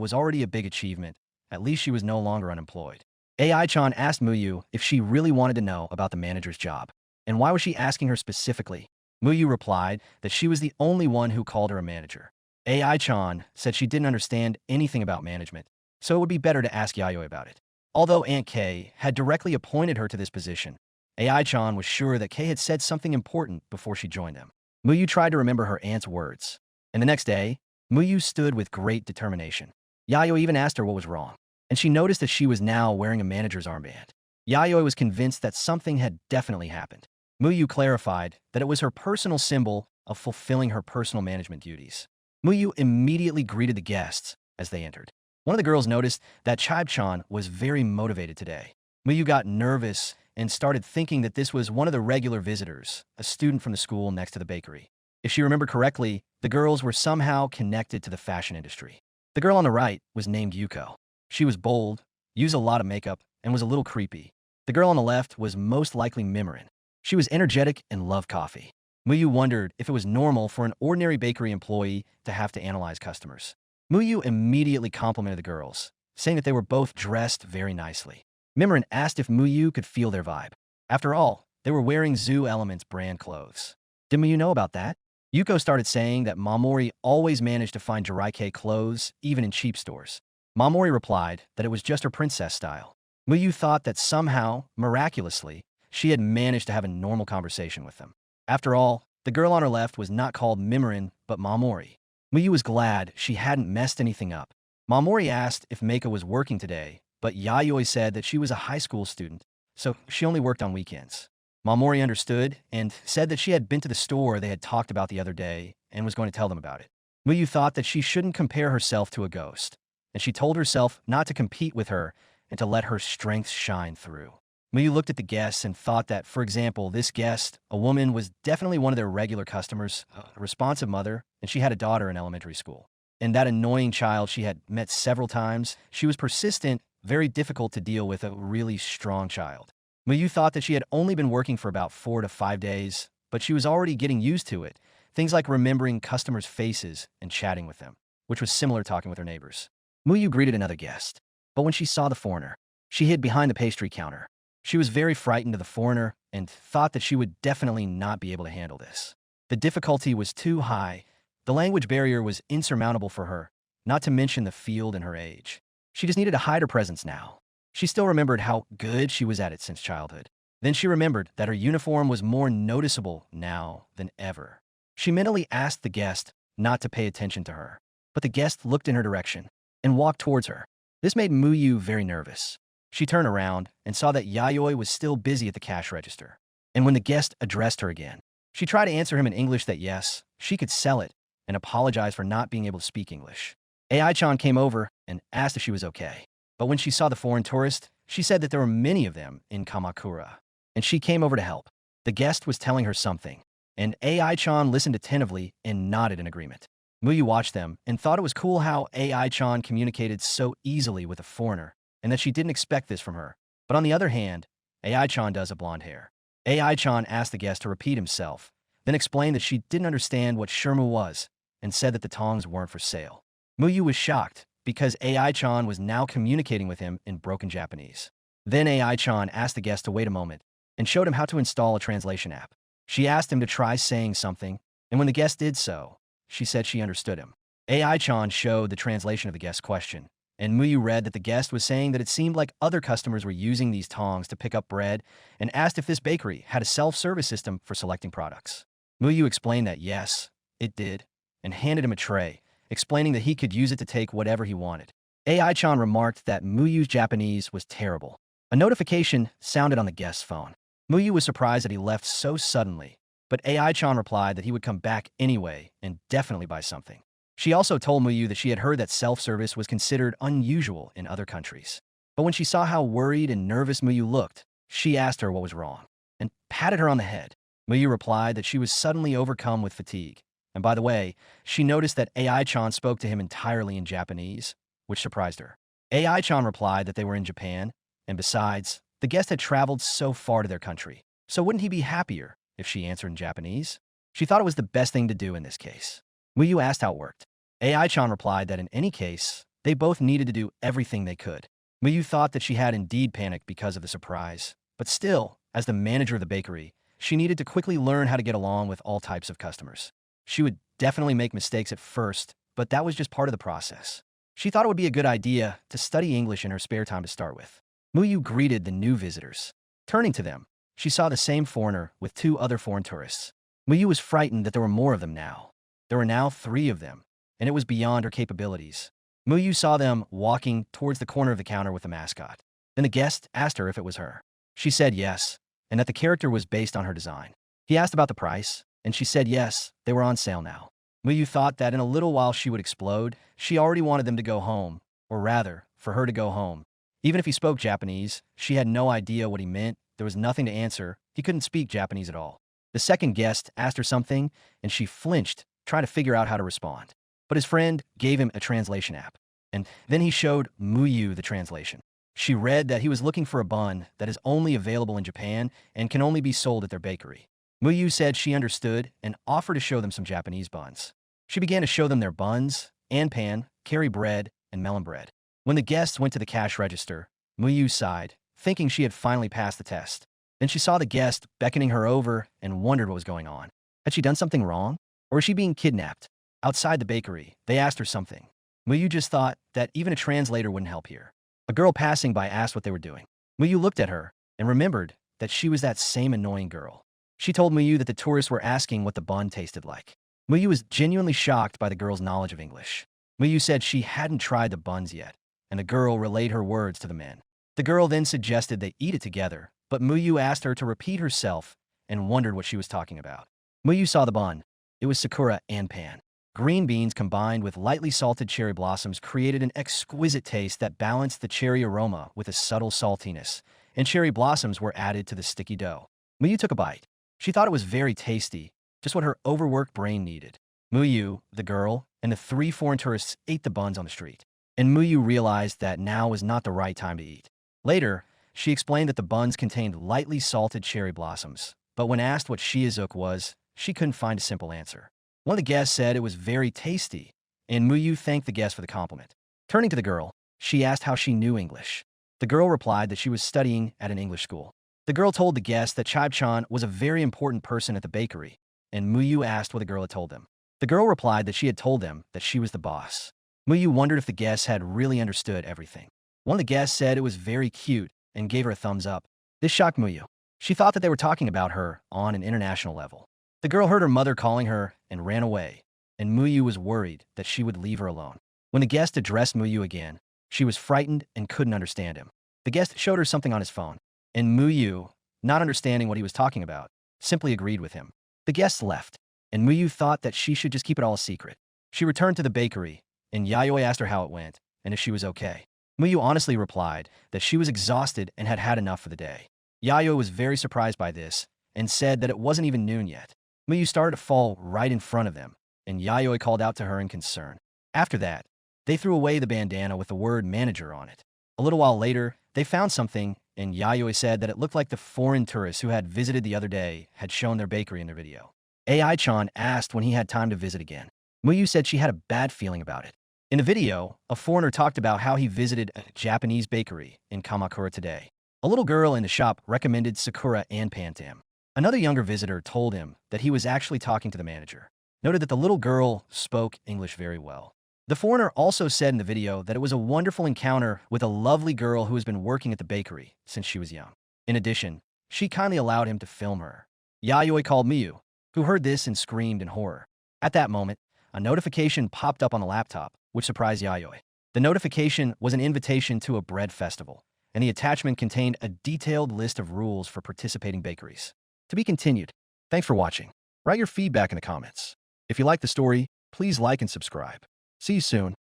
was already a big achievement. At least she was no longer unemployed. Ai-chan asked Muyu if she really wanted to know about the manager's job, and why was she asking her specifically? Muyu replied that she was the only one who called her a manager. Ai-chan said she didn't understand anything about management, so it would be better to ask Yayoi about it. Although Aunt Kei had directly appointed her to this position, Ai-chan was sure that Kei had said something important before she joined them. Muyu tried to remember her aunt's words, and the next day, Muyu stood with great determination. Yayoi even asked her what was wrong, and she noticed that she was now wearing a manager's armband. Yayoi was convinced that something had definitely happened. Muyu clarified that it was her personal symbol of fulfilling her personal management duties. Muyu immediately greeted the guests as they entered. One of the girls noticed that Chibe-chan was very motivated today. Muyu got nervous and started thinking that this was one of the regular visitors, a student from the school next to the bakery. If she remembered correctly, the girls were somehow connected to the fashion industry. The girl on the right was named Yuko. She was bold, used a lot of makeup, and was a little creepy. The girl on the left was most likely Mimirin. She was energetic and loved coffee. Muyu wondered if it was normal for an ordinary bakery employee to have to analyze customers. Muyu immediately complimented the girls, saying that they were both dressed very nicely. Mimirin asked if Muyu could feel their vibe. After all, they were wearing Zoo Elements brand clothes. Did Muyu know about that? Yuko started saying that Mamori always managed to find Jiraike clothes, even in cheap stores. Mamori replied that it was just her princess style. Muyu thought that somehow, miraculously, she had managed to have a normal conversation with them. After all, the girl on her left was not called Mimirin, but Mamori. Muyu was glad she hadn't messed anything up. Mamori asked if Meika was working today, but Yayoi said that she was a high school student, so she only worked on weekends. Mamori understood and said that she had been to the store they had talked about the other day and was going to tell them about it. Muyu thought that she shouldn't compare herself to a ghost, and she told herself not to compete with her and to let her strengths shine through. Muyu looked at the guests and thought that, for example, this guest, a woman, was definitely one of their regular customers, a responsive mother, and she had a daughter in elementary school. And that annoying child she had met several times, she was persistent, very difficult to deal with, a really strong child. Muyu thought that she had only been working for about 4 to 5 days, but she was already getting used to it, things like remembering customers' faces and chatting with them, which was similar to talking with her neighbors. Muyu greeted another guest, but when she saw the foreigner, she hid behind the pastry counter. She was very frightened of the foreigner and thought that she would definitely not be able to handle this. The difficulty was too high. The language barrier was insurmountable for her, not to mention the field and her age. She just needed to hide her presence now. She still remembered how good she was at it since childhood. Then she remembered that her uniform was more noticeable now than ever. She mentally asked the guest not to pay attention to her, but the guest looked in her direction and walked towards her. This made Muyu very nervous. She turned around and saw that Yayoi was still busy at the cash register. And when the guest addressed her again, she tried to answer him in English that yes, she could sell it, and apologized for not being able to speak English. Ai-chan came over and asked if she was okay. But when she saw the foreign tourist, she said that there were many of them in Kamakura, and she came over to help. The guest was telling her something, and Ai-chan listened attentively and nodded in agreement. Muyu watched them and thought it was cool how Ai-chan communicated so easily with a foreigner, and that she didn't expect this from her. But on the other hand, Ai-chan does have blonde hair. Ai-chan asked the guest to repeat himself, then explained that she didn't understand what shirmu was, and said that the tongs weren't for sale. Muyu was shocked, because AI-chan was now communicating with him in broken Japanese. Then AI-chan asked the guest to wait a moment and showed him how to install a translation app. She asked him to try saying something, and when the guest did so, she said she understood him. AI-chan showed the translation of the guest's question, and Muyu read that the guest was saying that it seemed like other customers were using these tongs to pick up bread and asked if this bakery had a self-service system for selecting products. Muyu explained that yes, it did, and handed him a tray, explaining that he could use it to take whatever he wanted. AI-chan remarked that Muyu's Japanese was terrible. A notification sounded on the guest's phone. Muyu was surprised that he left so suddenly, but AI-chan replied that he would come back anyway and definitely buy something. She also told Muyu that she had heard that self-service was considered unusual in other countries. But when she saw how worried and nervous Muyu looked, she asked her what was wrong and patted her on the head. Muyu replied that she was suddenly overcome with fatigue. And by the way, she noticed that AI-chan spoke to him entirely in Japanese, which surprised her. AI-chan replied that they were in Japan, and besides, the guest had traveled so far to their country, so wouldn't he be happier if she answered in Japanese? She thought it was the best thing to do in this case. Muyu asked how it worked. AI-chan replied that in any case, they both needed to do everything they could. Muyu thought that she had indeed panicked because of the surprise, but still, as the manager of the bakery, she needed to quickly learn how to get along with all types of customers. She would definitely make mistakes at first, but that was just part of the process. She thought it would be a good idea to study English in her spare time to start with. Muyu greeted the new visitors. Turning to them, she saw the same foreigner with 2 other foreign tourists. Muyu was frightened that there were more of them now. There were now 3 of them, and it was beyond her capabilities. Muyu saw them walking towards the corner of the counter with the mascot. Then the guest asked her if it was her. She said yes, and that the character was based on her design. He asked about the price, and she said yes, they were on sale now. Muyu thought that in a little while she would explode. She already wanted them to go home, or rather, for her to go home. Even if he spoke Japanese, she had no idea what he meant. There was nothing to answer. He couldn't speak Japanese at all. The second guest asked her something, and she flinched, trying to figure out how to respond. But his friend gave him a translation app, and then he showed Muyu the translation. She read that he was looking for a bun that is only available in Japan and can only be sold at their bakery. Muyu said she understood and offered to show them some Japanese buns. She began to show them their buns, anpan, curry bread, and melon bread. When the guests went to the cash register, Muyu sighed, thinking she had finally passed the test. Then she saw the guest beckoning her over and wondered what was going on. Had she done something wrong? Or was she being kidnapped? Outside the bakery, they asked her something. Muyu just thought that even a translator wouldn't help here. A girl passing by asked what they were doing. Muyu looked at her and remembered that she was that same annoying girl. She told Muyu that the tourists were asking what the bun tasted like. Muyu was genuinely shocked by the girl's knowledge of English. Muyu said she hadn't tried the buns yet, and the girl relayed her words to the men. The girl then suggested they eat it together, but Muyu asked her to repeat herself and wondered what she was talking about. Muyu saw the bun. It was sakura anpan. Green beans combined with lightly salted cherry blossoms created an exquisite taste that balanced the cherry aroma with a subtle saltiness, and cherry blossoms were added to the sticky dough. Muyu took a bite. She thought it was very tasty, just what her overworked brain needed. Muyu, the girl, and the 3 foreign tourists ate the buns on the street, and Muyu realized that now was not the right time to eat. Later, she explained that the buns contained lightly salted cherry blossoms, but when asked what shizuku was, she couldn't find a simple answer. One of the guests said it was very tasty, and Muyu thanked the guest for the compliment. Turning to the girl, she asked how she knew English. The girl replied that she was studying at an English school. The girl told the guest that Chibe-chan was a very important person at the bakery, and Muyu asked what the girl had told them. The girl replied that she had told them that she was the boss. Muyu wondered if the guests had really understood everything. One of the guests said it was very cute and gave her a thumbs up. This shocked Muyu. She thought that they were talking about her on an international level. The girl heard her mother calling her and ran away, and Muyu was worried that she would leave her alone. When the guest addressed Muyu again, she was frightened and couldn't understand him. The guest showed her something on his phone, and Muyu, not understanding what he was talking about, simply agreed with him. The guests left, and Muyu thought that she should just keep it all a secret. She returned to the bakery, and Yayoi asked her how it went and if she was okay. Muyu honestly replied that she was exhausted and had had enough for the day. Yayoi was very surprised by this and said that it wasn't even noon yet. Muyu started to fall right in front of them, and Yayoi called out to her in concern. After that, they threw away the bandana with the word manager on it. A little while later, they found something, and Yayoi said that it looked like the foreign tourists who had visited the other day had shown their bakery in their video. AI-chan asked when he had time to visit again. Muyu said she had a bad feeling about it. In the video, a foreigner talked about how he visited a Japanese bakery in Kamakura today. A little girl in the shop recommended Sakura and Pantam. Another younger visitor told him that he was actually talking to the manager. Noted that the little girl spoke English very well. The foreigner also said in the video that it was a wonderful encounter with a lovely girl who has been working at the bakery since she was young. In addition, she kindly allowed him to film her. Yayoi called Miyu, who heard this and screamed in horror. At that moment, a notification popped up on the laptop, which surprised Yayoi. The notification was an invitation to a bread festival, and the attachment contained a detailed list of rules for participating bakeries. To be continued. Thanks for watching. Write your feedback in the comments. If you like the story, please like and subscribe. See you soon.